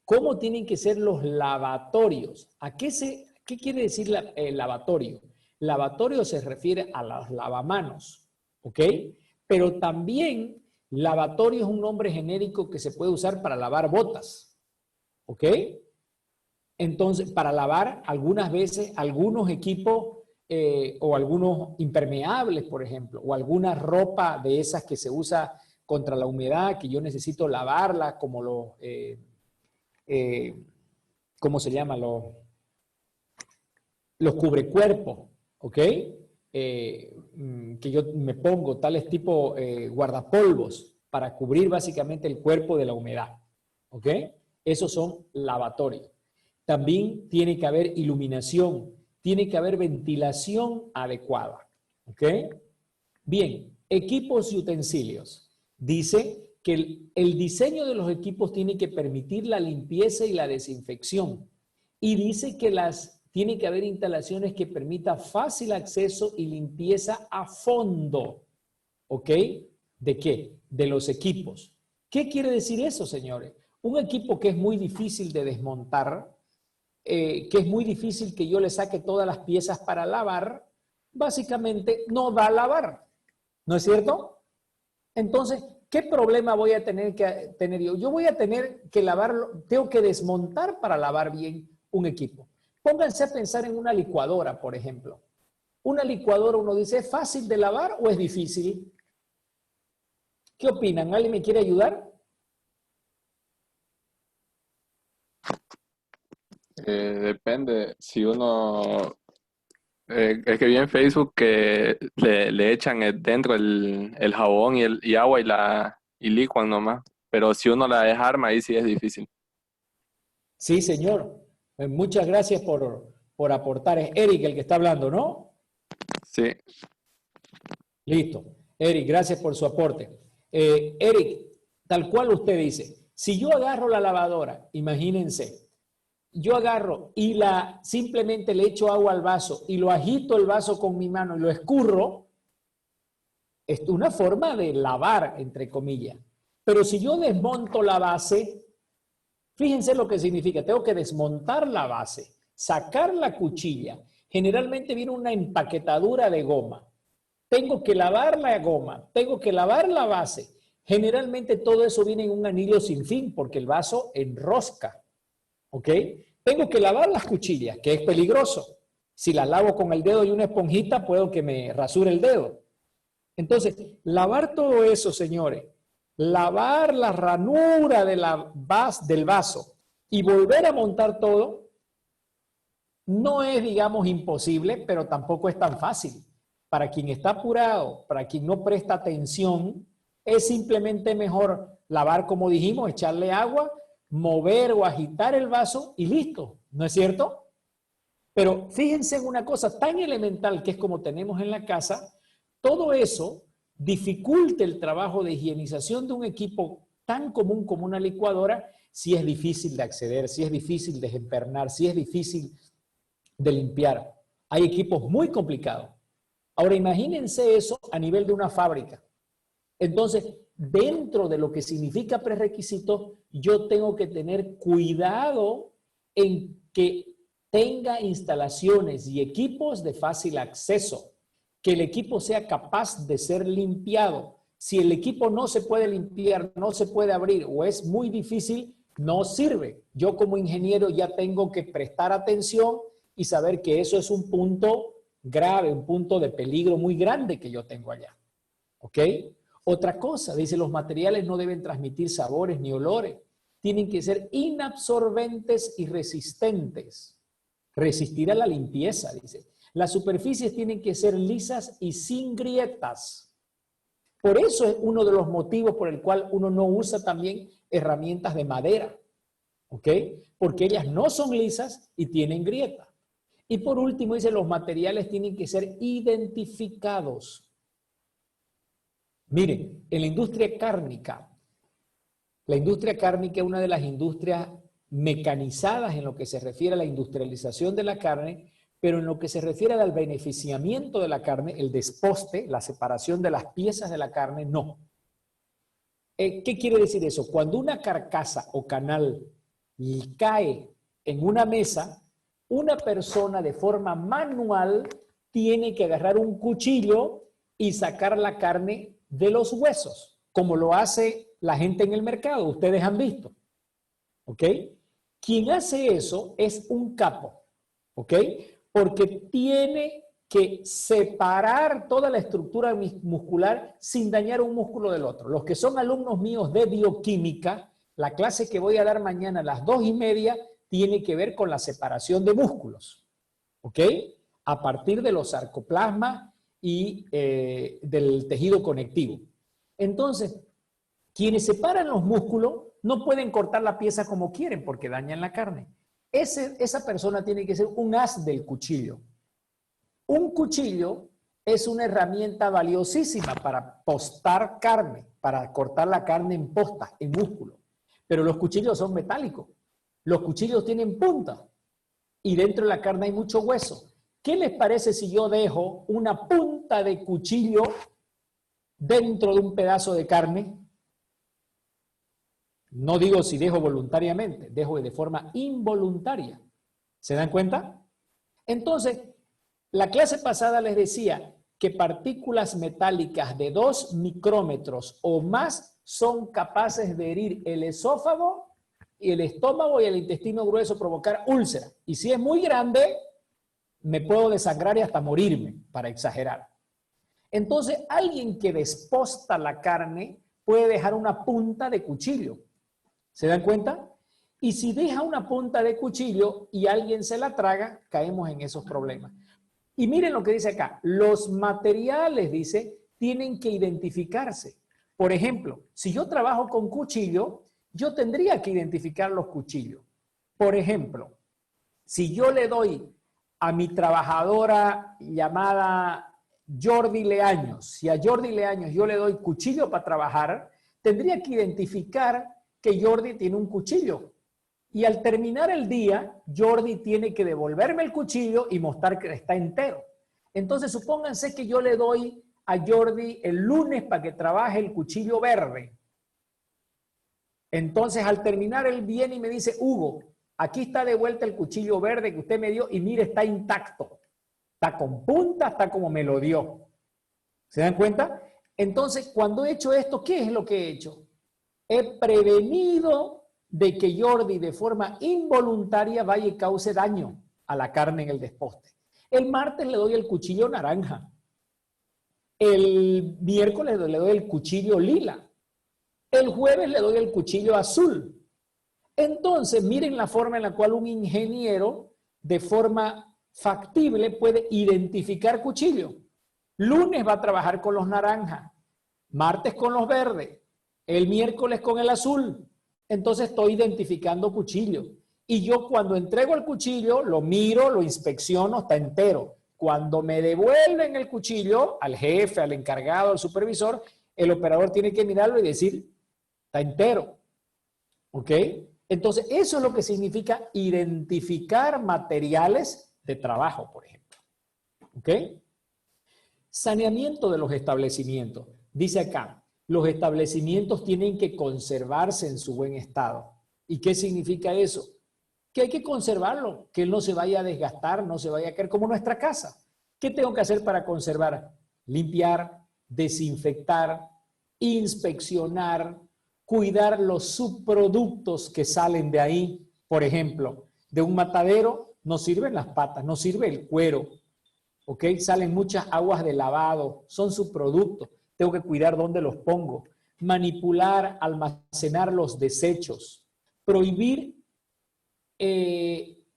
¿Cómo tienen que ser los lavatorios? ¿Qué quiere decir lavatorio? Lavatorio se refiere a los lavamanos. ¿Ok? Pero también lavatorio es un nombre genérico que se puede usar para lavar botas. ¿Ok? Entonces, para lavar algunas veces algunos equipos o algunos impermeables, por ejemplo, o alguna ropa de esas que se usa contra la humedad, que yo necesito lavarla, como ¿cómo se llama? Los cubrecuerpos, ¿ok? Que yo me pongo, tales tipo guardapolvos, para cubrir básicamente el cuerpo de la humedad, ¿ok? Esos son lavatorios. También tiene que haber iluminación, tiene que haber ventilación adecuada, ¿ok? Bien, equipos y utensilios. Dice que el diseño de los equipos tiene que permitir la limpieza y la desinfección. Y dice que tiene que haber instalaciones que permitan fácil acceso y limpieza a fondo. ¿Ok? ¿De qué? De los equipos. ¿Qué quiere decir eso, señores? Un equipo que es muy difícil de desmontar, que es muy difícil que yo le saque todas las piezas para lavar, básicamente no va a lavar. ¿No es cierto? Entonces, ¿qué problema voy a tener que tener yo? Yo voy a tener que lavarlo, tengo que desmontar para lavar bien un equipo. Pónganse a pensar en una licuadora, por ejemplo. Una licuadora, uno dice, ¿es fácil de lavar o es difícil? ¿Qué opinan? ¿Alguien me quiere ayudar? Depende. Si uno... es que vi en Facebook que le echan dentro el jabón y agua y licuan nomás. Pero si uno la desarma, ahí sí es difícil. Sí, señor. Muchas gracias por aportar. Es Eric el que está hablando, ¿no? Sí. Listo. Eric, gracias por su aporte. Eric, tal cual usted dice, si yo agarro la lavadora, imagínense, yo agarro y simplemente le echo agua al vaso y lo agito el vaso con mi mano y lo escurro, es una forma de lavar, entre comillas. Pero si yo desmonto la base, fíjense lo que significa. Tengo que desmontar la base, sacar la cuchilla. Generalmente viene una empaquetadura de goma. tengo que lavar la goma, tengo que lavar la base. Generalmente todo eso viene en un anillo sin fin porque el vaso enrosca, ¿ok? Tengo que lavar las cuchillas, que es peligroso. Si las lavo con el dedo y una esponjita, puedo que me rasure el dedo. Entonces, lavar todo eso, señores, lavar la ranura de del vaso y volver a montar todo, no es, digamos, imposible, pero tampoco es tan fácil. Para quien está apurado, para quien no presta atención, es simplemente mejor lavar, como dijimos, echarle agua, mover o agitar el vaso y listo, ¿no es cierto? Pero fíjense en una cosa tan elemental que es como tenemos en la casa, todo eso dificulta el trabajo de higienización de un equipo tan común como una licuadora si es difícil de acceder, si es difícil de desempernar, si es difícil de limpiar. Hay equipos muy complicados. Ahora imagínense eso a nivel de una fábrica. Entonces, dentro de lo que significa prerequisitos, yo tengo que tener cuidado en que tenga instalaciones y equipos de fácil acceso, que el equipo sea capaz de ser limpiado. Si el equipo no se puede limpiar, no se puede abrir o es muy difícil, no sirve. Yo como ingeniero ya tengo que prestar atención y saber que eso es un punto grave, un punto de peligro muy grande que yo tengo allá. ¿Ok? Otra cosa, dice, los materiales no deben transmitir sabores ni olores. Tienen que ser inabsorbentes y resistentes. Resistir a la limpieza, dice. Las superficies tienen que ser lisas y sin grietas. Por eso es uno de los motivos por el cual uno no usa también herramientas de madera. ¿Ok? Porque ellas no son lisas y tienen grietas. Y por último, dice, los materiales tienen que ser identificados. Miren, en la industria cárnica es una de las industrias mecanizadas en lo que se refiere a la industrialización de la carne, pero en lo que se refiere al beneficiamiento de la carne, el desposte, la separación de las piezas de la carne, no. ¿Qué quiere decir eso? Cuando una carcasa o canal cae en una mesa, una persona de forma manual tiene que agarrar un cuchillo y sacar la carne de los huesos, como lo hace la gente en el mercado, ustedes han visto, ¿ok? Quien hace eso es un capo, ¿ok? Porque tiene que separar toda la estructura muscular sin dañar un músculo del otro. Los que son alumnos míos de bioquímica, la clase que voy a dar mañana a las 2:30 tiene que ver con la separación de músculos, ¿ok? A partir de los sarcoplasmas y del tejido conectivo. Entonces, quienes separan los músculos no pueden cortar la pieza como quieren porque dañan la carne. Esa persona tiene que ser un as del cuchillo. Un cuchillo es una herramienta valiosísima para postar carne, para cortar la carne en postas, en músculo. Pero los cuchillos son metálicos. Los cuchillos tienen punta y dentro de la carne hay mucho hueso. ¿Qué les parece si yo dejo una punta de cuchillo dentro de un pedazo de carne? No digo si dejo voluntariamente, dejo de forma involuntaria. ¿Se dan cuenta? Entonces, la clase pasada les decía que partículas metálicas de 2 micrómetros o más son capaces de herir el esófago y el estómago y el intestino grueso, provocar úlcera. Y si es muy grande, me puedo desangrar y hasta morirme, para exagerar. Entonces, alguien que desposta la carne puede dejar una punta de cuchillo. ¿Se dan cuenta? Y si deja una punta de cuchillo y alguien se la traga, caemos en esos problemas. Y miren lo que dice acá. Los materiales, dice, tienen que identificarse. Por ejemplo, si yo trabajo con cuchillo, yo tendría que identificar los cuchillos. Por ejemplo, si yo le doy a mi trabajadora llamada Jordi Leaños, si a Jordi Leaños yo le doy cuchillo para trabajar, tendría que identificar que Jordi tiene un cuchillo. Y al terminar el día, Jordi tiene que devolverme el cuchillo y mostrar que está entero. Entonces, supónganse que yo le doy a Jordi el lunes para que trabaje el cuchillo verde. Entonces, al terminar, él viene y me dice, Hugo, aquí está de vuelta el cuchillo verde que usted me dio y mire, está intacto. Está con punta, está como me lo dio. ¿Se dan cuenta? Entonces, cuando he hecho esto, ¿qué es lo que he hecho? He prevenido de que Jordi de forma involuntaria vaya y cause daño a la carne en el desposte. El martes le doy el cuchillo naranja. El miércoles le doy el cuchillo lila. El jueves le doy el cuchillo azul. Entonces, miren la forma en la cual un ingeniero de forma factible puede identificar cuchillo. Lunes va a trabajar con los naranjas, martes con los verdes, el miércoles con el azul. Entonces estoy identificando cuchillo. Y yo cuando entrego el cuchillo, lo miro, lo inspecciono, está entero. Cuando me devuelven el cuchillo al jefe, al encargado, al supervisor, el operador tiene que mirarlo y decir, está entero. ¿Ok? Entonces, eso es lo que significa identificar materiales de trabajo, por ejemplo. ¿Ok? Saneamiento de los establecimientos. Dice acá, los establecimientos tienen que conservarse en su buen estado. ¿Y qué significa eso? Que hay que conservarlo, que él no se vaya a desgastar, no se vaya a caer como nuestra casa. ¿Qué tengo que hacer para conservar? Limpiar, desinfectar, inspeccionar, cuidar los subproductos que salen de ahí. Por ejemplo, de un matadero no sirven las patas, no sirve el cuero. ¿Ok? Salen muchas aguas de lavado, son subproductos. Tengo que cuidar dónde los pongo. Manipular, almacenar los desechos. Prohibir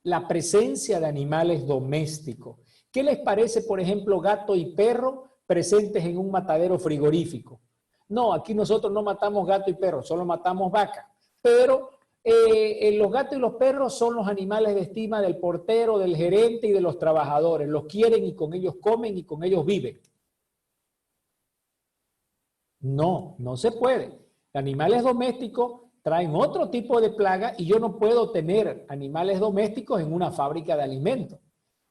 la presencia de animales domésticos. ¿Qué les parece, por ejemplo, gato y perro presentes en un matadero frigorífico? No, aquí nosotros no matamos gato y perro, solo matamos vaca. Pero los gatos y los perros son los animales de estima del portero, del gerente y de los trabajadores. Los quieren y con ellos comen y con ellos viven. No, no se puede. Animales domésticos traen otro tipo de plaga y yo no puedo tener animales domésticos en una fábrica de alimentos.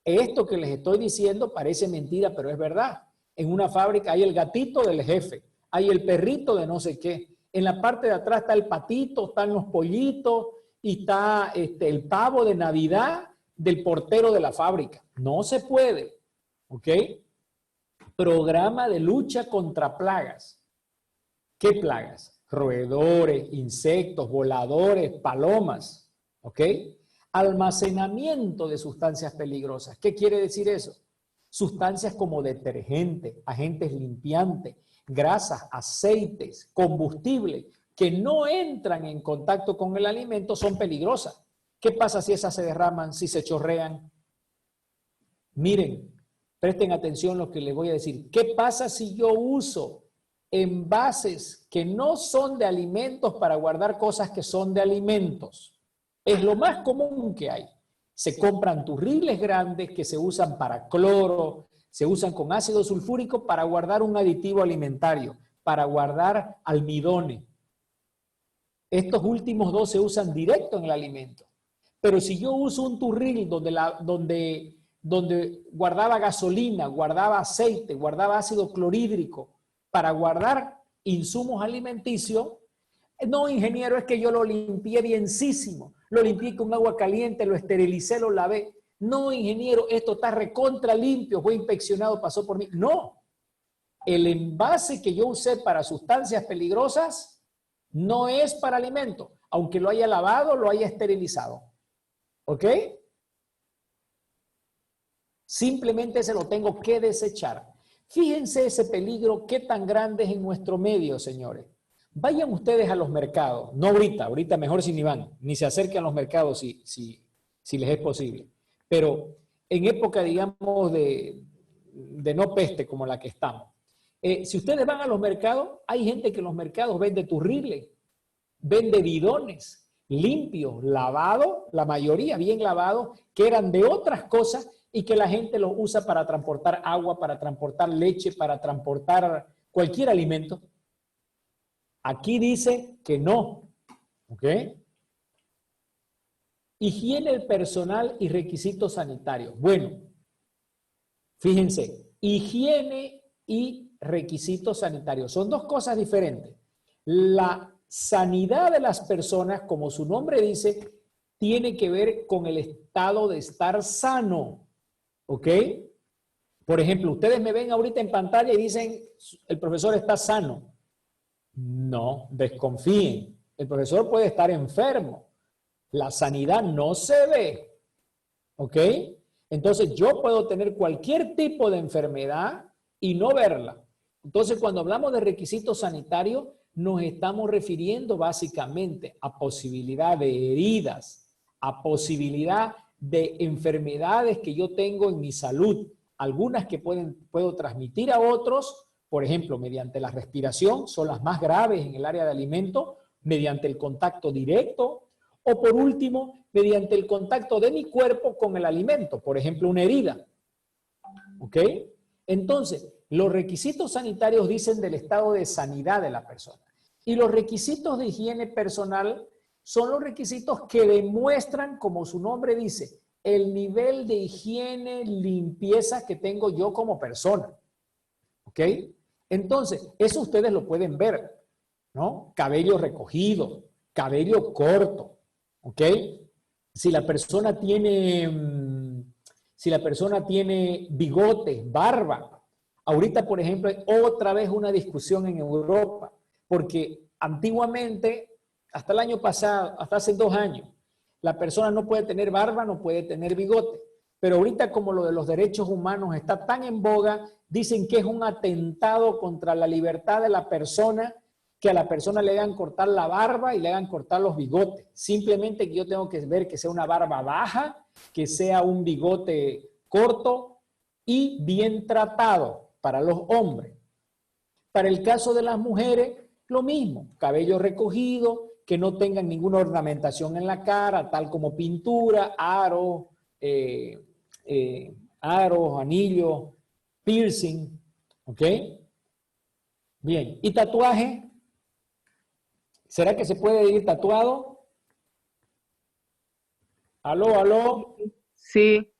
Esto que les estoy diciendo parece mentira, pero es verdad. En una fábrica hay el gatito del jefe, hay el perrito de no sé qué. En la parte de atrás está el patito, están los pollitos y está el pavo de Navidad del portero de la fábrica. No se puede. ¿Ok? Programa de lucha contra plagas. ¿Qué plagas? Roedores, insectos, voladores, palomas. ¿Ok? Almacenamiento de sustancias peligrosas. ¿Qué quiere decir eso? Sustancias como detergente, agentes limpiantes, grasas, aceites, combustible, que no entran en contacto con el alimento, son peligrosas. ¿Qué pasa si esas se derraman, si se chorrean? Miren, presten atención a lo que les voy a decir. ¿Qué pasa si yo uso envases que no son de alimentos para guardar cosas que son de alimentos? Es lo más común que hay. Se compran turriles grandes que se usan para cloro, se usan con ácido sulfúrico para guardar un aditivo alimentario, para guardar almidones. Estos últimos dos se usan directo en el alimento. Pero si yo uso un turril donde guardaba gasolina, guardaba aceite, guardaba ácido clorhídrico para guardar insumos alimenticios, no, ingeniero, es que yo lo limpié bienísimo, lo limpié con agua caliente, lo esterilicé, lo lavé. No, ingeniero, esto está recontra limpio, fue inspeccionado, pasó por mí. No, el envase que yo usé para sustancias peligrosas no es para alimento, aunque lo haya lavado, lo haya esterilizado. ¿Ok? Simplemente se lo tengo que desechar. Fíjense ese peligro, qué tan grande es en nuestro medio, señores. Vayan ustedes a los mercados, no ahorita mejor si ni van, ni se acerquen a los mercados si les es posible. Pero en época, digamos, de no peste como la que estamos. Si ustedes van a los mercados, hay gente que en los mercados vende turriles, vende bidones limpios, lavados, la mayoría bien lavados, que eran de otras cosas y que la gente los usa para transportar agua, para transportar leche, para transportar cualquier alimento. Aquí dice que no, ¿ok? Higiene del personal y requisitos sanitarios. Bueno, fíjense, higiene y requisitos sanitarios son dos cosas diferentes. La sanidad de las personas, como su nombre dice, tiene que ver con el estado de estar sano, ¿ok? Por ejemplo, ustedes me ven ahorita en pantalla y dicen, el profesor está sano. No, desconfíen. El profesor puede estar enfermo. La sanidad no se ve. ¿Ok? Entonces yo puedo tener cualquier tipo de enfermedad y no verla. Entonces cuando hablamos de requisitos sanitarios, nos estamos refiriendo básicamente a posibilidad de heridas, a posibilidad de enfermedades que yo tengo en mi salud. Algunas que puedo transmitir a otros, por ejemplo, mediante la respiración, son las más graves en el área de alimentos, mediante el contacto directo, o por último, mediante el contacto de mi cuerpo con el alimento, por ejemplo, una herida. ¿Ok? Entonces, los requisitos sanitarios dicen del estado de sanidad de la persona. Y los requisitos de higiene personal son los requisitos que demuestran, como su nombre dice, el nivel de higiene, limpieza que tengo yo como persona. ¿Ok? Entonces, eso ustedes lo pueden ver, ¿no? Cabello recogido, cabello corto, ¿ok? Si la persona tiene bigotes, barba. Ahorita, por ejemplo, hay otra vez una discusión en Europa, porque antiguamente, hasta el año pasado, hasta hace 2 años, la persona no puede tener barba, no puede tener bigote. Pero ahorita, como lo de los derechos humanos está tan en boga, dicen que es un atentado contra la libertad de la persona, que a la persona le hagan cortar la barba y le hagan cortar los bigotes. Simplemente que yo tengo que ver que sea una barba baja, que sea un bigote corto y bien tratado para los hombres. Para el caso de las mujeres, lo mismo, cabello recogido, que no tengan ninguna ornamentación en la cara, tal como pintura, aros, anillos, piercing, ¿ok? Bien, ¿y tatuaje? ¿Será que se puede ir tatuado? ¿Aló, aló? Sí.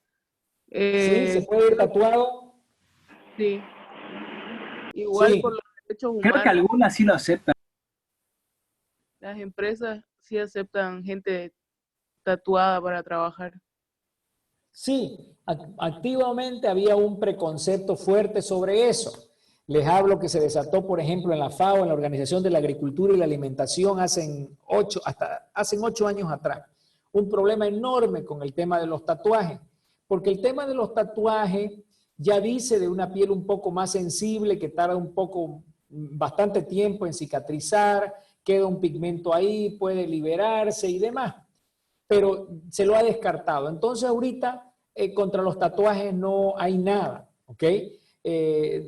¿Sí? ¿Se puede ir tatuado? Sí. Igual Sí. por los derechos Creo que humanos, algunas sí lo aceptan. las empresas sí aceptan gente tatuada para trabajar. Sí, activamente había un preconcepto fuerte sobre eso. Les hablo que se desató, por ejemplo, en la FAO, en la Organización de la Agricultura y la Alimentación, hace 8 años atrás. Un problema enorme con el tema de los tatuajes, porque el tema de los tatuajes ya dice de una piel un poco más sensible, que tarda bastante tiempo en cicatrizar, queda un pigmento ahí, puede liberarse y demás, pero se lo ha descartado. Entonces ahorita contra los tatuajes no hay nada, ¿ok?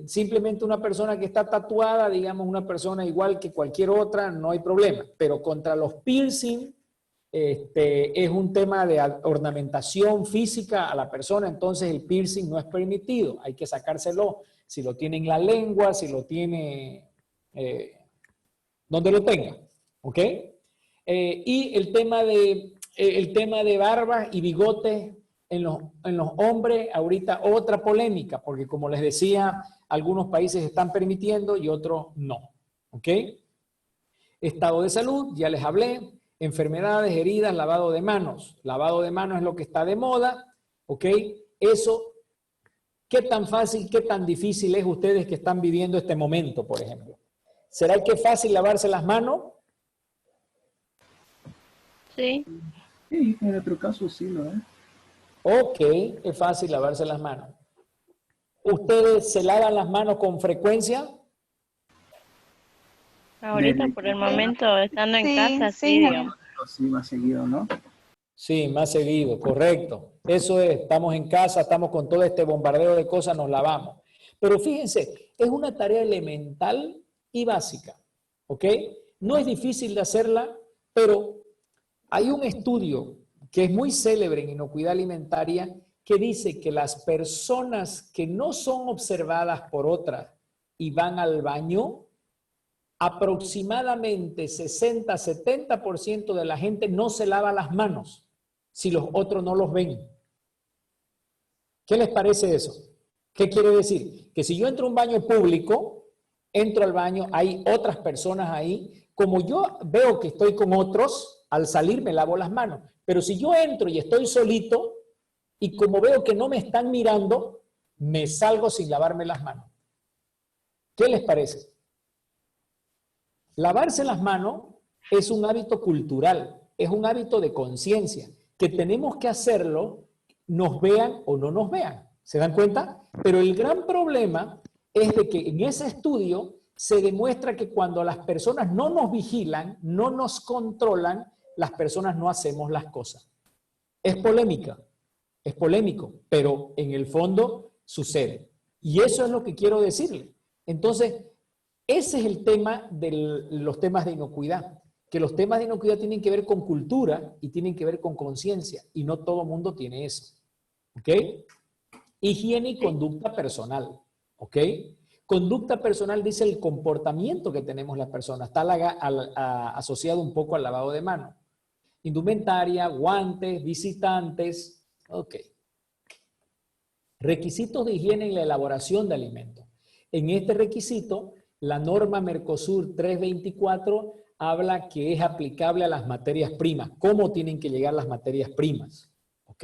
Simplemente una persona que está tatuada, digamos una persona igual que cualquier otra, no hay problema, pero contra los piercing es un tema de ornamentación física a la persona, entonces el piercing no es permitido, hay que sacárselo, si lo tiene en la lengua, si lo tiene donde lo tenga, ¿ok? Y el tema de barbas y bigotes en los hombres, ahorita otra polémica, porque como les decía, algunos países están permitiendo y otros no, ¿ok? Estado de salud, ya les hablé, enfermedades, heridas, lavado de manos. Lavado de manos es lo que está de moda, ¿ok? Eso, ¿qué tan fácil, qué tan difícil es ustedes que están viviendo este momento, por ejemplo? ¿Será que es fácil lavarse las manos? Sí. Sí, en otro caso sí lo es. Ok, es fácil lavarse las manos. ¿Ustedes se lavan las manos con frecuencia? Ahorita por el momento, estando en Sí, casa, sí, sí, digamos. Sí, más seguido, ¿no? Sí, más seguido, correcto. Eso es, estamos en casa, estamos con todo este bombardeo de cosas, nos lavamos. Pero fíjense, es una tarea elemental y básica, ¿ok? No es difícil de hacerla, pero hay un estudio que es muy célebre en inocuidad alimentaria que dice que las personas que no son observadas por otras y van al baño, aproximadamente 60-70% de la gente no se lava las manos si los otros no los ven. ¿Qué les parece eso? ¿Qué quiere decir? Que si yo entro a un baño público, entro al baño, hay otras personas ahí, como yo veo que estoy con otros, al salir me lavo las manos. Pero si yo entro y estoy solito, y como veo que no me están mirando, me salgo sin lavarme las manos. ¿Qué les parece? Lavarse las manos es un hábito cultural, es un hábito de conciencia, que tenemos que hacerlo, nos vean o no nos vean. ¿Se dan cuenta? Pero el gran problema es de que en ese estudio se demuestra que cuando las personas no nos vigilan, no nos controlan, las personas no hacemos las cosas. Es polémica, es polémico, pero en el fondo sucede. Y eso es lo que quiero decirle. Entonces, ese es el tema de los temas de inocuidad, que los temas de inocuidad tienen que ver con cultura y tienen que ver con conciencia, y no todo el mundo tiene eso. ¿Ok? Higiene y conducta personal. ¿Ok? Conducta personal dice el comportamiento que tenemos las personas. Está asociado un poco al lavado de manos. Indumentaria, guantes, visitantes. Ok. Requisitos de higiene en la elaboración de alimentos. En este requisito, la norma Mercosur 324 habla que es aplicable a las materias primas. ¿Cómo tienen que llegar las materias primas? ¿Ok?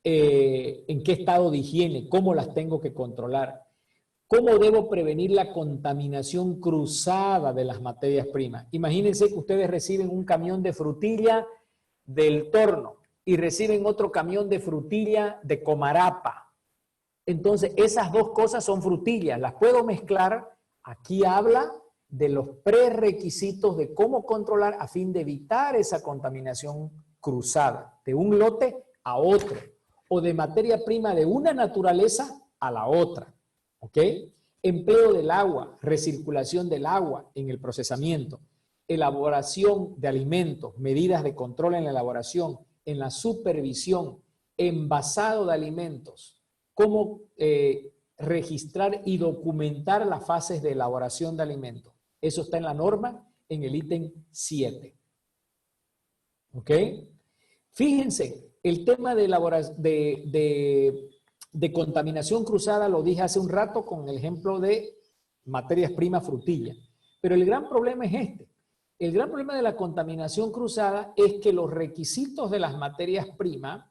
¿En qué estado de higiene? ¿Cómo las tengo que controlar? ¿Cómo debo prevenir la contaminación cruzada de las materias primas? Imagínense que ustedes reciben un camión de frutilla del Torno y reciben otro camión de frutilla de Comarapa. Entonces, esas dos cosas son frutillas. ¿Las puedo mezclar? Aquí habla de los prerequisitos de cómo controlar a fin de evitar esa contaminación cruzada de un lote a otro o de materia prima de una naturaleza a la otra. ¿Ok? Empleo del agua, recirculación del agua en el procesamiento, elaboración de alimentos, medidas de control en la elaboración, en la supervisión, envasado de alimentos, cómo registrar y documentar las fases de elaboración de alimentos. Eso está en la norma en el ítem 7. ¿Ok? Fíjense, el tema de contaminación cruzada lo dije hace un rato con el ejemplo de materias primas frutilla. Pero el gran problema es este. El gran problema de la contaminación cruzada es que los requisitos de las materias primas,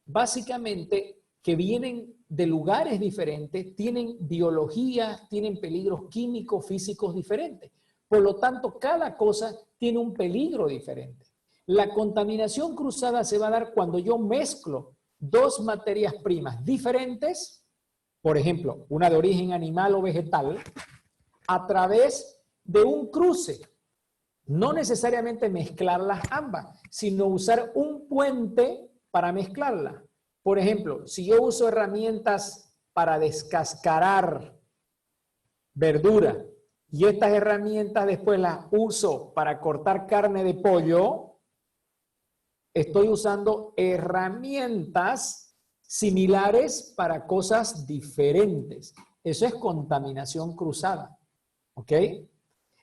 básicamente que vienen de lugares diferentes, tienen biología, tienen peligros químicos, físicos diferentes. Por lo tanto, cada cosa tiene un peligro diferente. La contaminación cruzada se va a dar cuando yo mezclo dos materias primas diferentes, por ejemplo, una de origen animal o vegetal, a través de un cruce. No necesariamente mezclarlas ambas, sino usar un puente para mezclarlas. Por ejemplo, si yo uso herramientas para descascarar verdura y estas herramientas después las uso para cortar carne de pollo, estoy usando herramientas similares para cosas diferentes. Eso es contaminación cruzada. ¿Ok?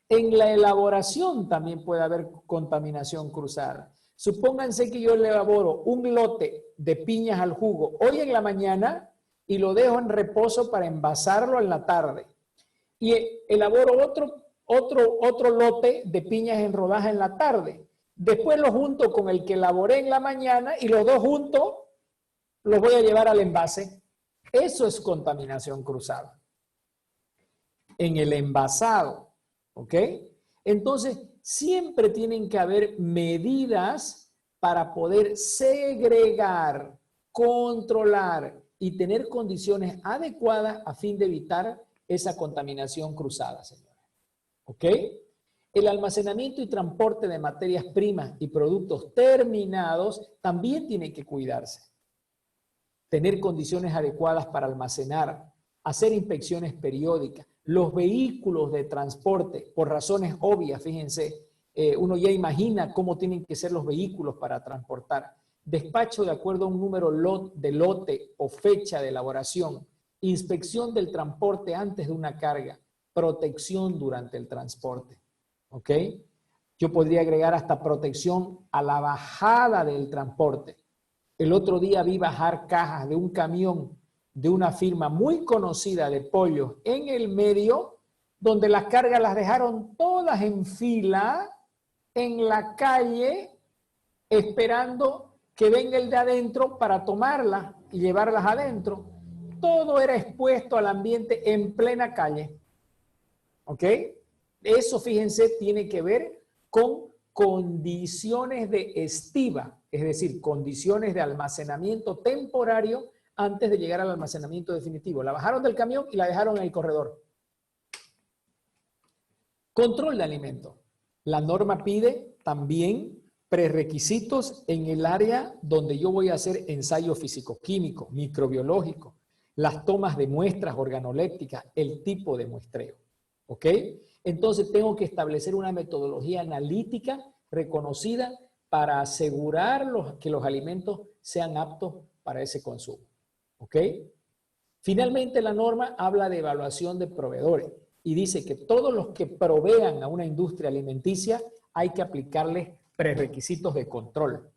En la elaboración también puede haber contaminación cruzada. Supónganse que yo elaboro un lote de piñas al jugo hoy en la mañana y lo dejo en reposo para envasarlo en la tarde. Y elaboro otro lote de piñas en rodaja en la tarde. Después lo junto con el que elaboré en la mañana y los dos juntos los voy a llevar al envase. Eso es contaminación cruzada. En el envasado, ¿ok? Entonces, siempre tienen que haber medidas para poder segregar, controlar y tener condiciones adecuadas a fin de evitar esa contaminación cruzada, señores. ¿Ok? El almacenamiento y transporte de materias primas y productos terminados también tiene que cuidarse. Tener condiciones adecuadas para almacenar, hacer inspecciones periódicas. Los vehículos de transporte, por razones obvias, fíjense, uno ya imagina cómo tienen que ser los vehículos para transportar. Despacho de acuerdo a un número de lote o fecha de elaboración. Inspección del transporte antes de una carga. Protección durante el transporte. ¿Ok? Yo podría agregar hasta protección a la bajada del transporte. El otro día vi bajar cajas de un camión de una firma muy conocida de pollos en el medio, donde las cargas las dejaron todas en fila en la calle, esperando que venga el de adentro para tomarlas y llevarlas adentro. todo era expuesto al ambiente en plena calle. ¿Ok? Eso, fíjense, tiene que ver con condiciones de estiva, es decir, condiciones de almacenamiento temporario antes de llegar al almacenamiento definitivo. La bajaron del camión y la dejaron en el corredor. Control de alimentos. La norma pide también prerequisitos en el área donde yo voy a hacer ensayo físico-químico, microbiológico, las tomas de muestras organolépticas, el tipo de muestreo. ¿Ok? Entonces tengo que establecer una metodología analítica reconocida para asegurar que los alimentos sean aptos para ese consumo. ¿Ok? Finalmente, la norma habla de evaluación de proveedores y dice que todos los que provean a una industria alimenticia hay que aplicarles prerequisitos de control.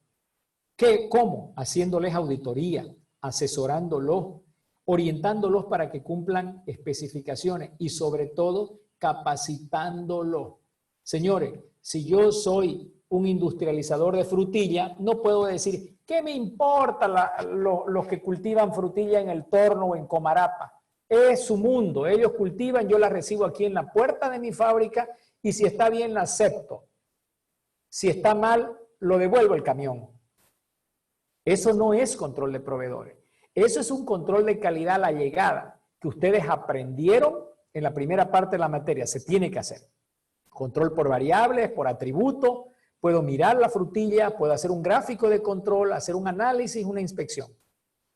¿Cómo? Haciéndoles auditoría, asesorándolos, orientándolos para que cumplan especificaciones y sobre todo capacitándolos. Señores, si yo soy un industrializador de frutilla, no puedo decir, ¿qué me importa los que cultivan frutilla en el Torno o en Comarapa? Es su mundo, ellos cultivan, yo la recibo aquí en la puerta de mi fábrica y si está bien la acepto. Si está mal, lo devuelvo el camión. Eso no es control de proveedores. Eso es un control de calidad a la llegada que ustedes aprendieron en la primera parte de la materia. Se tiene que hacer. Control por variables, por atributo. Puedo mirar la frutilla, puedo hacer un gráfico de control, hacer un análisis, una inspección.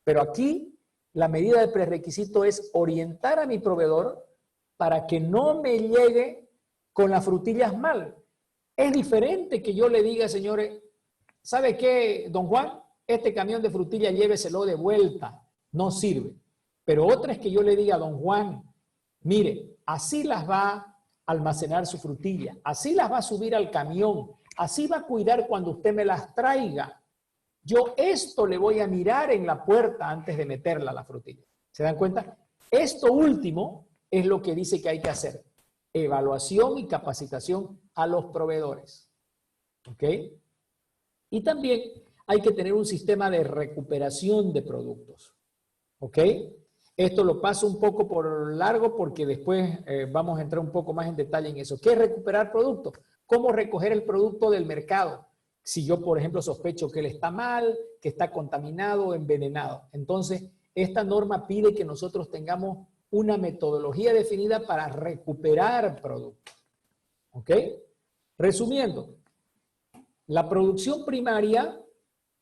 Pero aquí la medida de prerequisito es orientar a mi proveedor para que no me llegue con las frutillas mal. Es diferente que yo le diga, señores, ¿sabe qué, don Juan? Este camión de frutilla lléveselo de vuelta, no sirve. Pero otra es que yo le diga, don Juan, mire, así las va a almacenar su frutilla, así las va a subir al camión, así va a cuidar cuando usted me las traiga. Yo esto le voy a mirar en la puerta antes de meterla a la frutilla. ¿Se dan cuenta? Esto último es lo que dice que hay que hacer. Evaluación y capacitación a los proveedores. ¿Ok? Y también hay que tener un sistema de recuperación de productos. ¿Ok? Esto lo paso un poco por largo porque después vamos a entrar un poco más en detalle en eso. ¿Qué es recuperar productos? ¿Cómo recoger el producto del mercado? Si yo, por ejemplo, sospecho que él está mal, que está contaminado o envenenado. Entonces, esta norma pide que nosotros tengamos una metodología definida para recuperar productos. ¿Ok? Resumiendo, la producción primaria,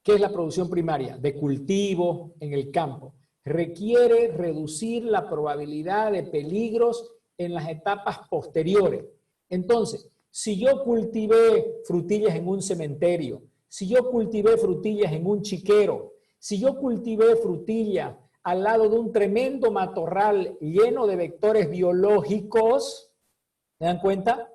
¿qué es la producción primaria? De cultivo en el campo. Requiere reducir la probabilidad de peligros en las etapas posteriores. Entonces, si yo cultivé frutillas en un cementerio, si yo cultivé frutillas en un chiquero, si yo cultivé frutillas al lado de un tremendo matorral lleno de vectores biológicos, ¿se dan cuenta?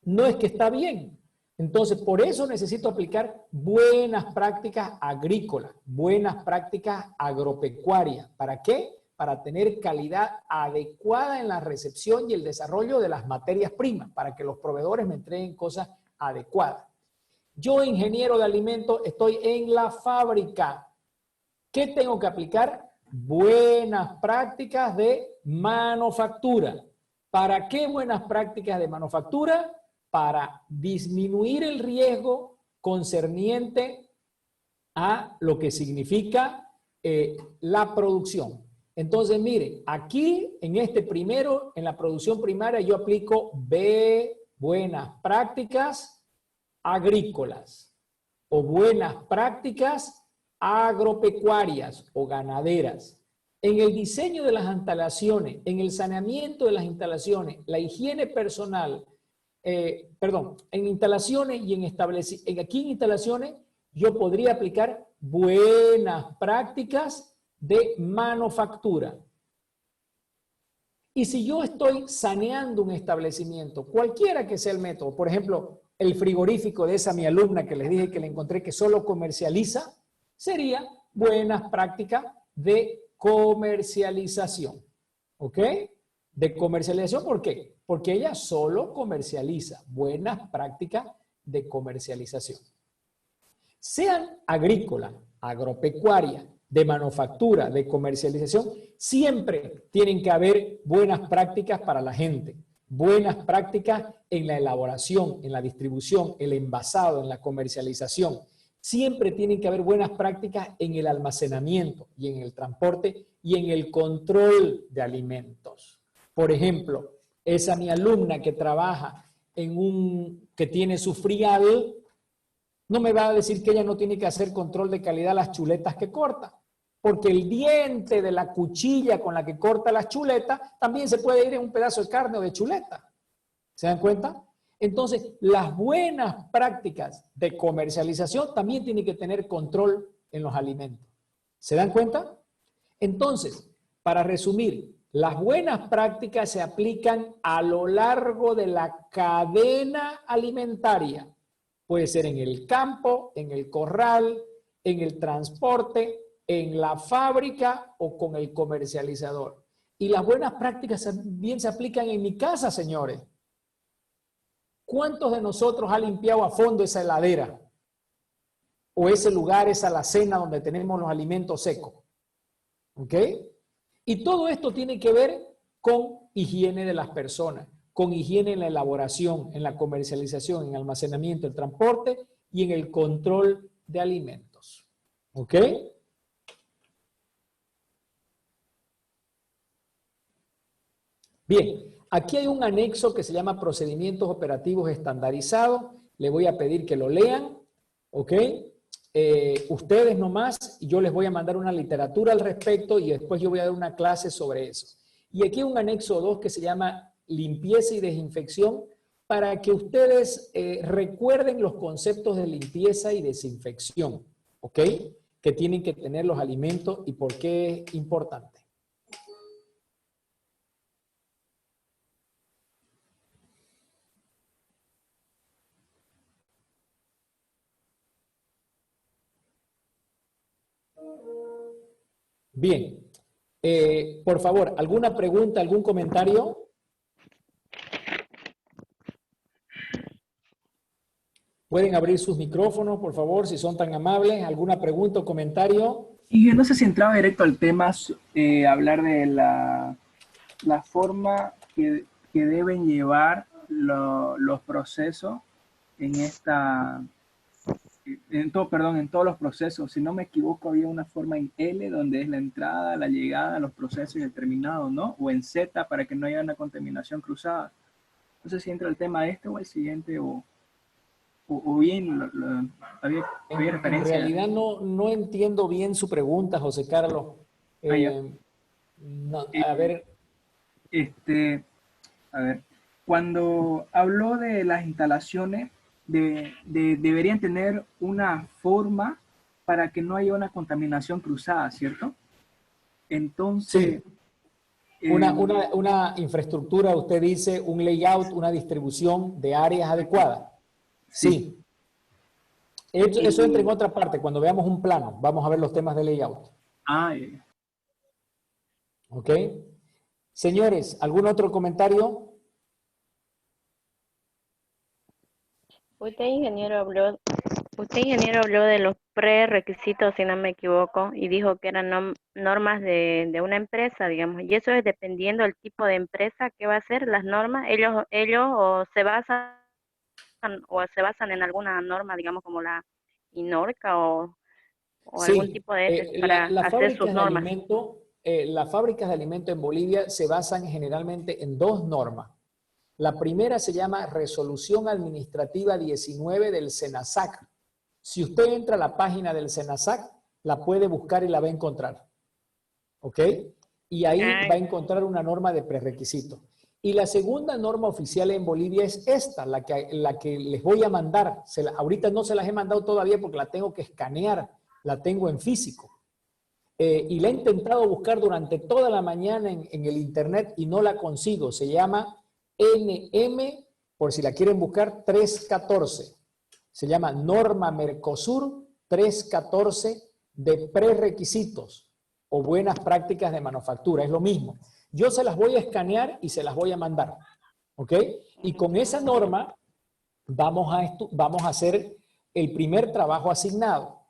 No es que está bien. Entonces, por eso necesito aplicar buenas prácticas agrícolas, buenas prácticas agropecuarias. ¿Para qué? Para tener calidad adecuada en la recepción y el desarrollo de las materias primas, para que los proveedores me entreguen cosas adecuadas. Yo, ingeniero de alimentos, estoy en la fábrica. ¿Qué tengo que aplicar? Buenas prácticas de manufactura. ¿Para qué buenas prácticas de manufactura? Para disminuir el riesgo concerniente a lo que significa la producción. Entonces, mire, aquí en este primero, en la producción primaria, yo aplico buenas prácticas agrícolas o buenas prácticas agropecuarias o ganaderas. En el diseño de las instalaciones, en el saneamiento de las instalaciones, la higiene personal, en instalaciones y aquí en instalaciones yo podría aplicar buenas prácticas de manufactura. Y si yo estoy saneando un establecimiento, cualquiera que sea el método, por ejemplo, el frigorífico de esa mi alumna que les dije que le encontré que solo comercializa, sería buenas prácticas de comercialización. ¿Ok? De comercialización, ¿por qué? Porque ella solo comercializa. Buenas prácticas de comercialización. Sean agrícolas, agropecuarias, de manufactura, de comercialización, siempre tienen que haber buenas prácticas para la gente. Buenas prácticas en la elaboración, en la distribución, el envasado, en la comercialización. Siempre tienen que haber buenas prácticas en el almacenamiento y en el transporte y en el control de alimentos. Por ejemplo, esa mi alumna que trabaja que tiene su frial, no me va a decir que ella no tiene que hacer control de calidad las chuletas que corta, porque el diente de la cuchilla con la que corta las chuletas también se puede ir en un pedazo de carne o de chuleta. ¿Se dan cuenta? Entonces, las buenas prácticas de comercialización también tienen que tener control en los alimentos. ¿Se dan cuenta? Entonces, para resumir, las buenas prácticas se aplican a lo largo de la cadena alimentaria. Puede ser en el campo, en el corral, en el transporte, en la fábrica o con el comercializador. Y las buenas prácticas también se aplican en mi casa, señores. ¿Cuántos de nosotros ha limpiado a fondo esa heladera? O ese lugar, esa alacena donde tenemos los alimentos secos. ¿Ok? Y todo esto tiene que ver con higiene de las personas, con higiene en la elaboración, en la comercialización, en el almacenamiento, el transporte y en el control de alimentos. ¿Ok? Bien, aquí hay un anexo que se llama Procedimientos Operativos Estandarizados. Le voy a pedir que lo lean, ¿ok? Ustedes nomás, y yo les voy a mandar una literatura al respecto y después yo voy a dar una clase sobre eso. Y aquí hay un anexo 2 que se llama Limpieza y Desinfección para que ustedes recuerden los conceptos de limpieza y desinfección, ¿ok? Que tienen que tener los alimentos y por qué es importante. Bien, por favor, ¿alguna pregunta, algún comentario? Pueden abrir sus micrófonos, por favor, si son tan amables. ¿Alguna pregunta o comentario? Y yo no sé si entraba directo al tema, hablar de la forma que deben llevar los procesos en en todos los procesos. Si no me equivoco, había una forma en L donde es la entrada, la llegada, los procesos y el terminado, ¿no? O en Z para que no haya una contaminación cruzada. No sé si entra el tema este o el siguiente o bien había referencia. En realidad no entiendo bien su pregunta, José Carlos. No, a ver. A ver, cuando habló de las instalaciones, deberían tener una forma para que no haya una contaminación cruzada, ¿cierto? Entonces... Sí. Una infraestructura, usted dice, un layout, una distribución de áreas adecuadas. Sí. Eso entra en otra parte. Cuando veamos un plano, vamos a ver los temas de layout. ¿Ok? Señores, ¿algún otro comentario? Usted, ingeniero, habló de los prerequisitos, si no me equivoco, y dijo que eran normas de una empresa, digamos, y eso es dependiendo del tipo de empresa que va a ser las normas. Ellos o se basan en alguna norma, digamos, como la INORCA o Sí, algún tipo de para hacer sus normas. Las fábricas de alimentos en Bolivia se basan generalmente en dos normas. La primera se llama Resolución Administrativa 19 del SENASAC. Si usted entra a la página del SENASAC, la puede buscar y la va a encontrar. ¿Ok? Y ahí va a encontrar una norma de prerequisitos. Y la segunda norma oficial en Bolivia es esta, la que les voy a mandar. Ahorita no se las he mandado todavía porque la tengo que escanear, la tengo en físico. Y la he intentado buscar durante toda la mañana en el internet y no la consigo. Se llama NM, por si la quieren buscar, 314. Se llama Norma Mercosur 314 de prerequisitos o buenas prácticas de manufactura. Es lo mismo. Yo se las voy a escanear y se las voy a mandar. ¿Ok? Y con esa norma vamos a hacer el primer trabajo asignado.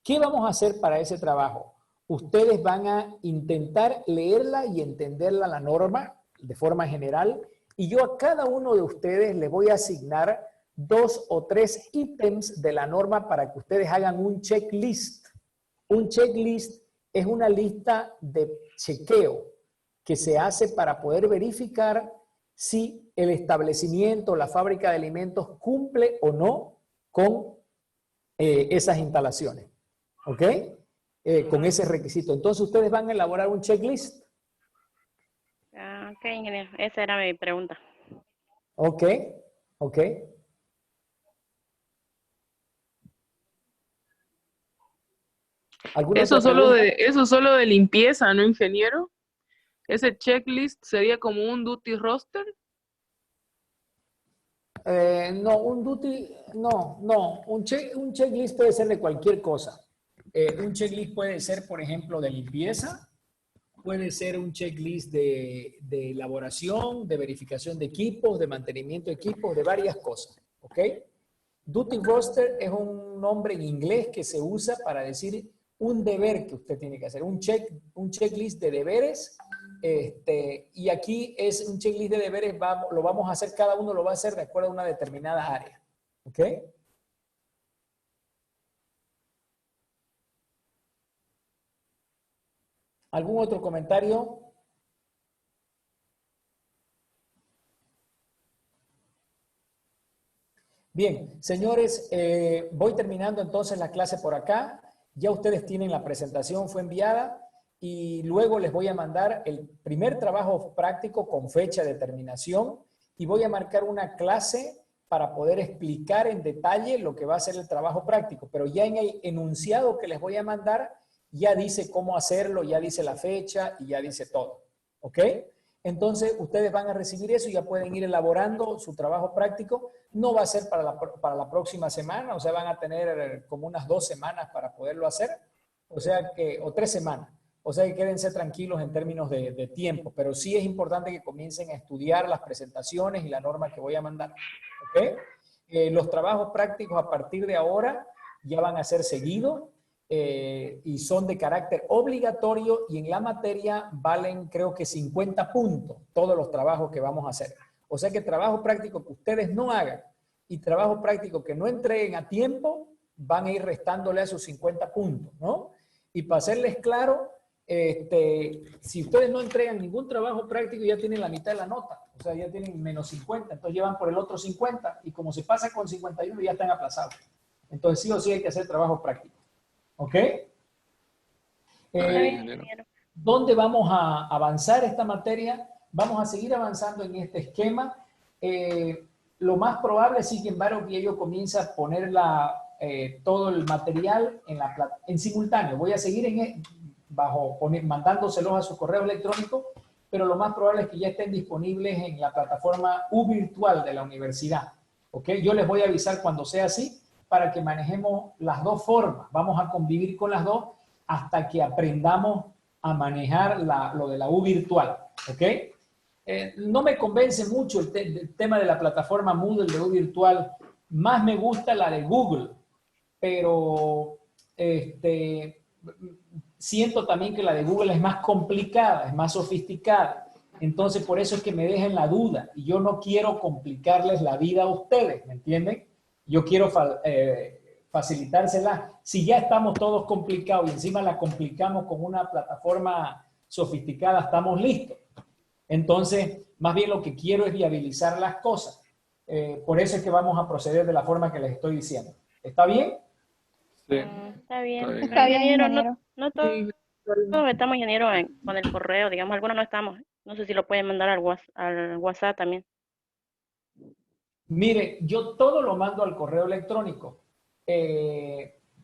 ¿Qué vamos a hacer para ese trabajo? ustedes van a intentar leerla y entenderla la norma de forma general, y yo a cada uno de ustedes le voy a asignar 2 o 3 ítems de la norma para que ustedes hagan un checklist. Un checklist es una lista de chequeo que se hace para poder verificar si el establecimiento, la fábrica de alimentos cumple o no con esas instalaciones. ¿Ok? Con ese requisito. Entonces ustedes van a elaborar un checklist. Ok, ingeniero. Esa era mi pregunta. Ok, ok. ¿Alguna Eso otra solo pregunta? eso solo de limpieza, ¿no, ingeniero? Ese checklist sería como un duty roster. No, un duty, no. Un checklist puede ser de cualquier cosa. Un checklist puede ser, por ejemplo, de limpieza, puede ser un checklist de elaboración, de verificación de equipos, de mantenimiento de equipos, de varias cosas. ¿Ok? Duty roster es un nombre en inglés que se usa para decir un deber que usted tiene que hacer, un checklist de deberes. Y aquí es un checklist de deberes, lo vamos a hacer, cada uno lo va a hacer de acuerdo a una determinada área. ¿Ok? ¿Algún otro comentario? Bien, señores, voy terminando entonces la clase por acá. Ya ustedes tienen la presentación, fue enviada, y luego les voy a mandar el primer trabajo práctico con fecha de terminación, y voy a marcar una clase para poder explicar en detalle lo que va a ser el trabajo práctico. Pero ya en el enunciado que les voy a mandar, ya dice cómo hacerlo, ya dice la fecha y ya dice todo. ¿Ok? Entonces, ustedes van a recibir eso y ya pueden ir elaborando su trabajo práctico. No va a ser para la próxima semana, o sea, van a tener como unas 2 semanas para poderlo hacer, o 3 semanas. O sea, que quédense tranquilos en términos de tiempo, pero sí es importante que comiencen a estudiar las presentaciones y la norma que voy a mandar. ¿Ok? Los trabajos prácticos a partir de ahora ya van a ser seguidos. Y son de carácter obligatorio, y en la materia valen creo que 50 puntos todos los trabajos que vamos a hacer. O sea que trabajo práctico que ustedes no hagan y trabajo práctico que no entreguen a tiempo van a ir restándole a sus 50 puntos, ¿no? Y para serles claro, si ustedes no entregan ningún trabajo práctico ya tienen la mitad de la nota, o sea, ya tienen menos 50, entonces llevan por el otro 50 y como se pasa con 51 ya están aplazados. Entonces sí o sí hay que hacer trabajo práctico. ¿Ok? Está bien, ingeniero. ¿Dónde vamos a avanzar esta materia? Vamos a seguir avanzando en este esquema. Lo más probable, sin embargo, que yo comience a poner todo el material en simultáneo. Voy a seguir mandándoselos a su correo electrónico, pero lo más probable es que ya estén disponibles en la plataforma virtual de la universidad. ¿Ok? Yo les voy a avisar cuando sea así, para que manejemos las dos formas. Vamos a convivir con las dos hasta que aprendamos a manejar lo de la U virtual. ¿Ok? No me convence mucho el tema de la plataforma Moodle de U virtual. Más me gusta la de Google, pero siento también que la de Google es más complicada, es más sofisticada. Entonces, por eso es que me dejan la duda. Y yo no quiero complicarles la vida a ustedes, ¿me entienden? Yo quiero facilitársela. Si ya estamos todos complicados y encima la complicamos con una plataforma sofisticada, estamos listos. Entonces, más bien lo que quiero es viabilizar las cosas. Por eso es que vamos a proceder de la forma que les estoy diciendo. ¿Está bien? Sí, Está bien. Está bien, Ingeniero, ingeniero. no todos estamos, ingeniero, con el correo, digamos, algunos no estamos. No sé si lo pueden mandar al WhatsApp también. Mire, yo todo lo mando al correo electrónico.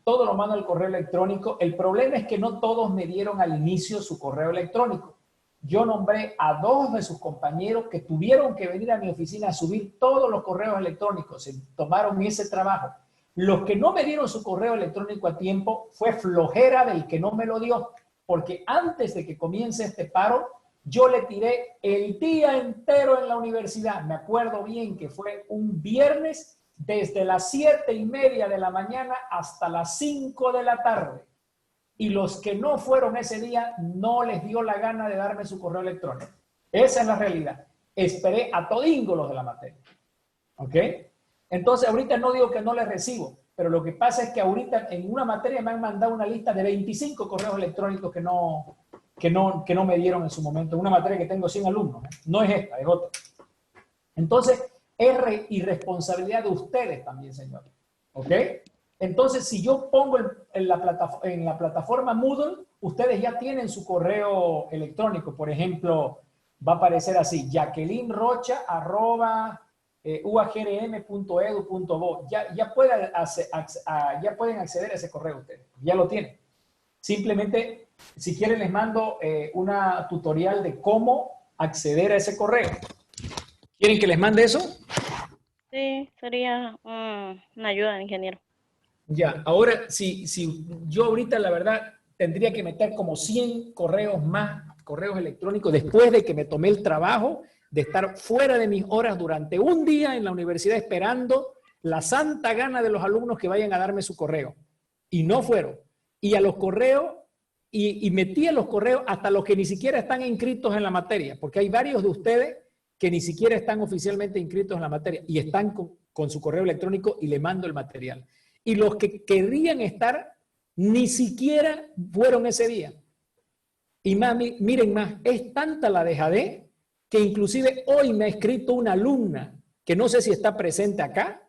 Todo lo mando al correo electrónico. El problema es que no todos me dieron al inicio su correo electrónico. Yo nombré a 2 de sus compañeros que tuvieron que venir a mi oficina a subir todos los correos electrónicos. Se tomaron ese trabajo. Los que no me dieron su correo electrónico a tiempo fue flojera del que no me lo dio, porque antes de que comience este paro, yo le tiré el día entero en la universidad. Me acuerdo bien que fue un viernes desde las 7:30 de la mañana hasta las 5 de la tarde. y los que no fueron ese día no les dio la gana de darme su correo electrónico. Esa es la realidad. Esperé a todingo los de la materia. ¿Ok? Entonces, ahorita no digo que no les recibo, pero lo que pasa es que ahorita en una materia me han mandado una lista de 25 correos electrónicos que no me dieron en su momento. Una materia que tengo 100 alumnos. No es esta, es otra. Entonces, es irresponsabilidad de ustedes también, señores. ¿Ok? Entonces, si yo pongo en la plataforma Moodle, ustedes ya tienen su correo electrónico. Por ejemplo, va a aparecer así, jacquelinerocha@uagrm.edu.bo. Ya pueden acceder a ese correo ustedes. Ya lo tienen. Simplemente, si quieren, les mando una tutorial de cómo acceder a ese correo. ¿Quieren que les mande eso? Sí, sería una ayuda, ingeniero. Ya, ahora, si yo ahorita, la verdad, tendría que meter como 100 correos electrónicos, después de que me tomé el trabajo de estar fuera de mis horas durante un día en la universidad esperando la santa gana de los alumnos que vayan a darme su correo. Y no fueron. Y a los correos, y metí a los correos hasta los que ni siquiera están inscritos en la materia, porque hay varios de ustedes que ni siquiera están oficialmente inscritos en la materia y están con su correo electrónico y le mando el material. Y los que querían estar ni siquiera fueron ese día. Y más, miren más, es tanta la dejadez que inclusive hoy me ha escrito una alumna que no sé si está presente acá,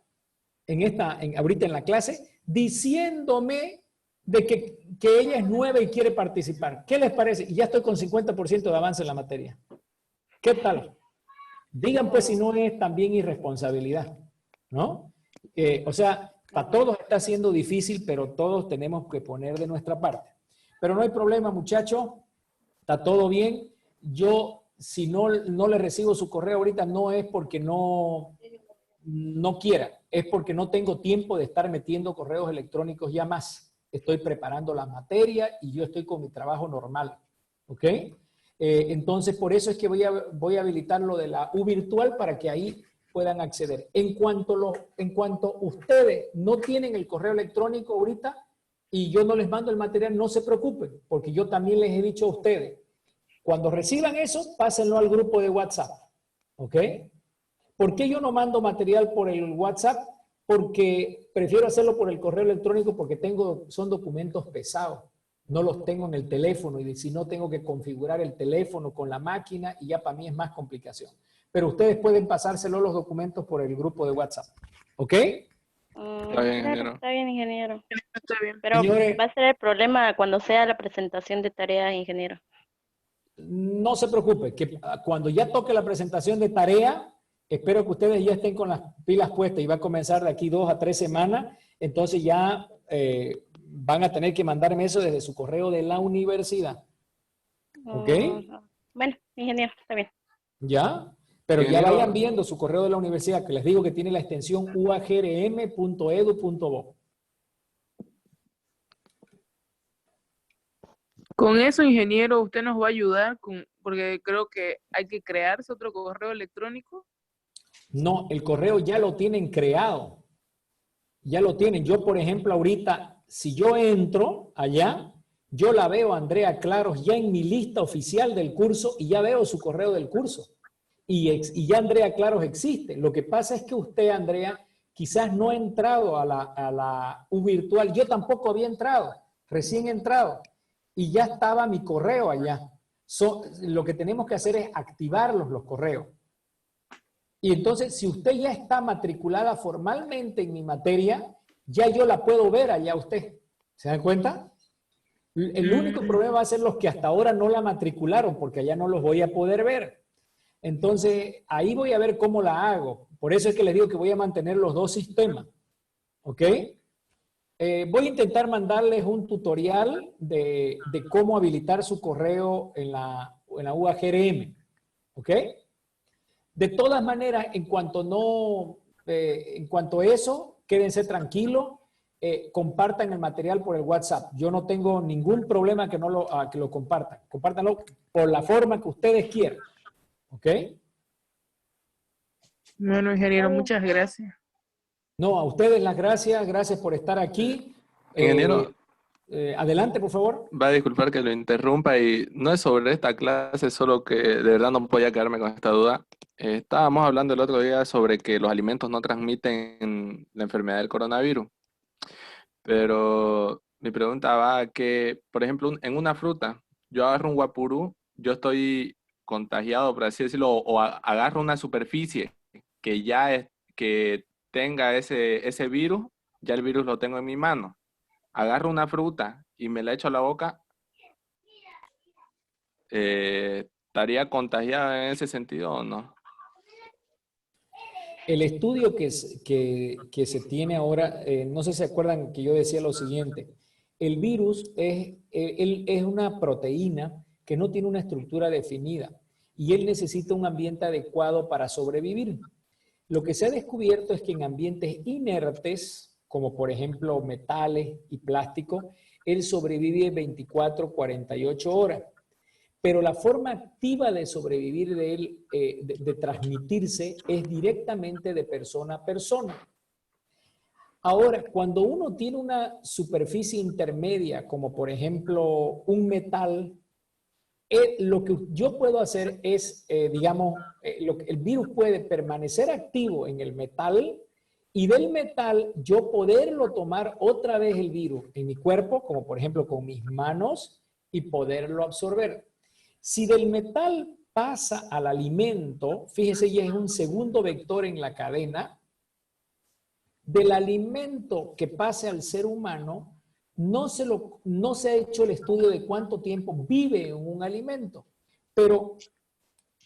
ahorita en la clase, diciéndome de que ella es nueva y quiere participar. ¿Qué les parece? Y ya estoy con 50% de avance en la materia. ¿Qué tal? Digan pues si no es también irresponsabilidad, ¿no? O sea, para todos está siendo difícil, pero todos tenemos que poner de nuestra parte. Pero no hay problema, muchachos. Está todo bien. Yo, si no le recibo su correo ahorita, no es porque no quiera. Es porque no tengo tiempo de estar metiendo correos electrónicos ya más. Estoy preparando la materia y yo estoy con mi trabajo normal. ¿Ok? Entonces, por eso es que voy a habilitar lo de la U virtual para que ahí puedan acceder. En cuanto ustedes no tienen el correo electrónico ahorita y yo no les mando el material, no se preocupen, porque yo también les he dicho a ustedes, cuando reciban eso, pásenlo al grupo de WhatsApp. ¿Ok? ¿Por qué yo no mando material por el WhatsApp? Porque prefiero hacerlo por el correo electrónico porque son documentos pesados. No los tengo en el teléfono y si no tengo que configurar el teléfono con la máquina y ya para mí es más complicación. Pero ustedes pueden pasárselo los documentos por el grupo de WhatsApp. ¿Ok? Está bien, ingeniero. Está bien, ingeniero. Está bien. Pero Señores, va a ser el problema cuando sea la presentación de tareas, ingeniero. no se preocupe, que cuando ya toque la presentación de tarea, espero que ustedes ya estén con las pilas puestas y va a comenzar de aquí 2 a 3 semanas. Entonces ya van a tener que mandarme eso desde su correo de la universidad. ¿Ok? Bueno, ingeniero, está bien. ¿Ya? Pero ya Ingeniero. vayan viendo su correo de la universidad, que les digo que tiene la extensión uagrm.edu.bo. Con eso, ingeniero, usted nos va a ayudar porque creo que hay que crearse otro correo electrónico. No, el correo ya lo tienen creado. Ya lo tienen. Yo, por ejemplo, ahorita, si yo entro allá, yo la veo a Andrea Claros ya en mi lista oficial del curso y ya veo su correo del curso. Y ya Andrea Claros existe. Lo que pasa es que usted, Andrea, quizás no ha entrado a la U virtual. Yo tampoco había entrado, recién entrado. Y ya estaba mi correo allá. Lo que tenemos que hacer es activarlos los correos. Y entonces, si usted ya está matriculada formalmente en mi materia, ya yo la puedo ver allá usted. ¿Se dan cuenta? El único problema va a ser los que hasta ahora no la matricularon, porque allá no los voy a poder ver. Entonces, ahí voy a ver cómo la hago. Por eso es que les digo que voy a mantener los dos sistemas. ¿Ok? Voy a intentar mandarles un tutorial de cómo habilitar su correo en la UAGRM. ¿Ok? De todas maneras, en cuanto a eso, quédense tranquilos, compartan el material por el WhatsApp. Yo no tengo ningún problema que lo compartan. Compártanlo por la forma que ustedes quieran. ¿Ok? Bueno, ingeniero, muchas gracias. No, a ustedes las gracias. Gracias por estar aquí. Ingeniero, Adelante, por favor. Va a disculpar que lo interrumpa y no es sobre esta clase, solo que de verdad no podía quedarme con esta duda. Estábamos hablando el otro día sobre que los alimentos no transmiten la enfermedad del coronavirus, pero mi pregunta va a que, por ejemplo, en una fruta, yo agarro un guapurú, yo estoy contagiado, por así decirlo, o agarro una superficie que ya es, que tenga ese virus, ya el virus lo tengo en mi mano. Agarro una fruta y me la echo a la boca, ¿estaría contagiada en ese sentido o no? El estudio que se tiene ahora, no sé si se acuerdan que yo decía lo siguiente. El virus es una proteína que no tiene una estructura definida y él necesita un ambiente adecuado para sobrevivir. Lo que se ha descubierto es que en ambientes inertes, como por ejemplo metales y plástico, él sobrevive 24, 48 horas. Pero la forma activa de sobrevivir de él, de transmitirse, es directamente de persona a persona. Ahora, cuando uno tiene una superficie intermedia, como por ejemplo un metal, lo que yo puedo hacer es, digamos, el virus puede permanecer activo en el metal y del metal yo poderlo tomar otra vez el virus en mi cuerpo, como por ejemplo con mis manos, y poderlo absorber. Si del metal pasa al alimento, fíjese, ya es un segundo vector en la cadena, del alimento que pase al ser humano, no se ha hecho el estudio de cuánto tiempo vive en un alimento. Pero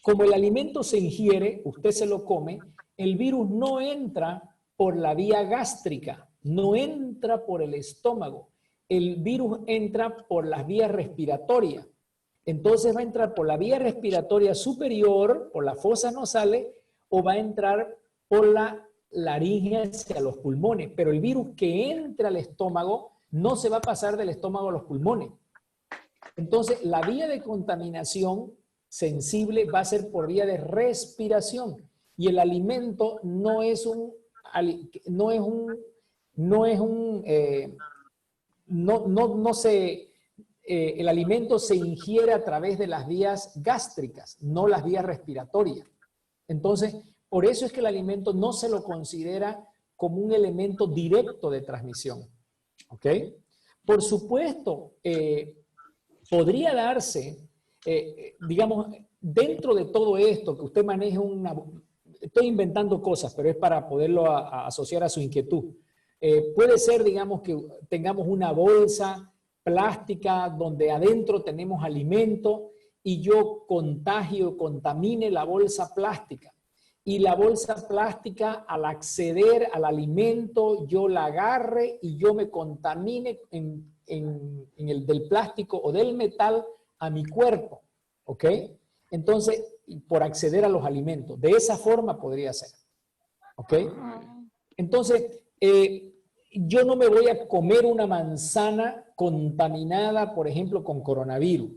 como el alimento se ingiere, usted se lo come, el virus no entra por la vía gástrica, no entra por el estómago. El virus entra por las vías respiratorias. Entonces va a entrar por la vía respiratoria superior, por las fosas nasales, o va a entrar por la laringe hacia los pulmones. Pero el virus que entra al estómago no se va a pasar del estómago a los pulmones. Entonces, la vía de contaminación sensible va a ser por vía de respiración. Y el alimento el alimento se ingiere a través de las vías gástricas, no las vías respiratorias. Entonces, por eso es que el alimento no se lo considera como un elemento directo de transmisión. ¿Ok? Por supuesto, podría darse, digamos, dentro de todo esto, que usted maneje estoy inventando cosas, pero es para poderlo asociar a su inquietud. Puede ser, digamos, que tengamos una bolsa plástica donde adentro tenemos alimento y yo contamine la bolsa plástica. Y la bolsa plástica, al acceder al alimento, yo la agarre y yo me contamine en el del plástico o del metal a mi cuerpo. ¿Ok? Entonces, por acceder a los alimentos. De esa forma podría ser. ¿Ok? Entonces, yo no me voy a comer una manzana contaminada, por ejemplo, con coronavirus.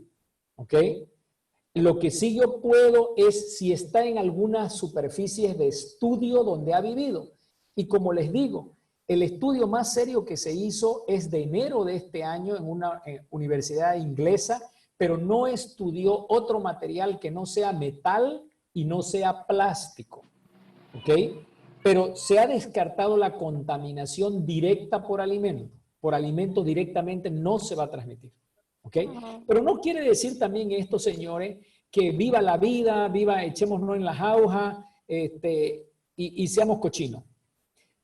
¿Ok? Lo que sí yo puedo es si está en algunas superficies de estudio donde ha vivido. Y como les digo, el estudio más serio que se hizo es de enero de este año en una universidad inglesa, pero no estudió otro material que no sea metal y no sea plástico. ¿Ok? Pero se ha descartado la contaminación directa por alimento. Por alimento directamente no se va a transmitir. ¿Ok? Pero no quiere decir también esto, señores, que viva la vida, echémonos en la jauja y seamos cochinos.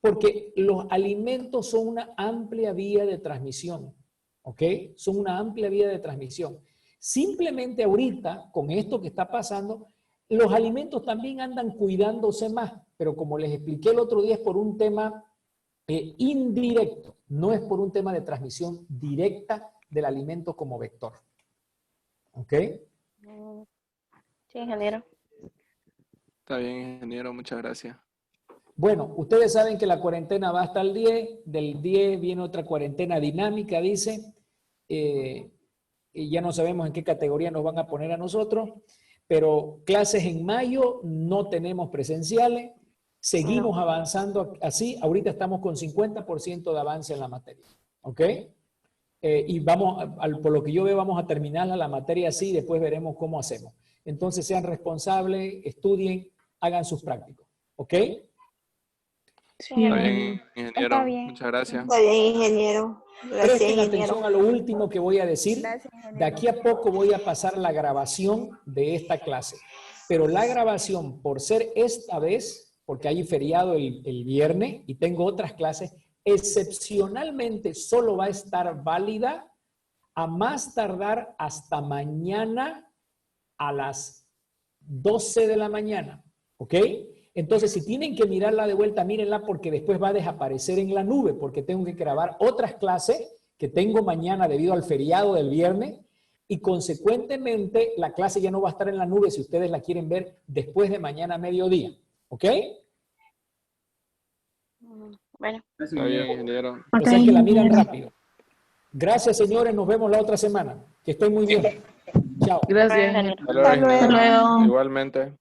Porque los alimentos son una amplia vía de transmisión. ¿Ok? Son una amplia vía de transmisión. Simplemente ahorita, con esto que está pasando, los alimentos también andan cuidándose más. Pero como les expliqué el otro día, es por un tema indirecto. No es por un tema de transmisión directa del alimento como vector. ¿Ok? Sí, ingeniero. Está bien, ingeniero, muchas gracias. Bueno, ustedes saben que la cuarentena va hasta el 10, del 10 viene otra cuarentena dinámica, dice, y ya no sabemos en qué categoría nos van a poner a nosotros, pero clases en mayo no tenemos presenciales, seguimos avanzando así, ahorita estamos con 50% de avance en la materia, ¿ok? y vamos, por lo que yo veo, vamos a terminar la materia así y después veremos cómo hacemos. Entonces sean responsables, estudien, hagan sus prácticos. ¿Ok? Sí, Está bien, ingeniero. Está bien. Muchas gracias. Está bien, ingeniero. Gracias, Presten ingeniero. atención a lo último que voy a decir. Gracias, ingeniero. De aquí a poco voy a pasar la grabación de esta clase. Pero la grabación, por ser esta vez, porque hay feriado el viernes y tengo otras clases, excepcionalmente solo va a estar válida a más tardar hasta mañana a las 12 de la mañana. ¿Ok? Entonces, si tienen que mirarla de vuelta, mírenla porque después va a desaparecer en la nube, porque tengo que grabar otras clases que tengo mañana debido al feriado del viernes y consecuentemente la clase ya no va a estar en la nube si ustedes la quieren ver después de mañana a mediodía. ¿Ok? Bueno. Gracias, Está bien, ingeniero. ingeniero. O sea que la miran rápido. Gracias, señores. Nos vemos la otra semana. Que estén muy bien. Chao. Gracias. Ingeniero. Hasta luego, Hasta luego. ingeniero. Igualmente.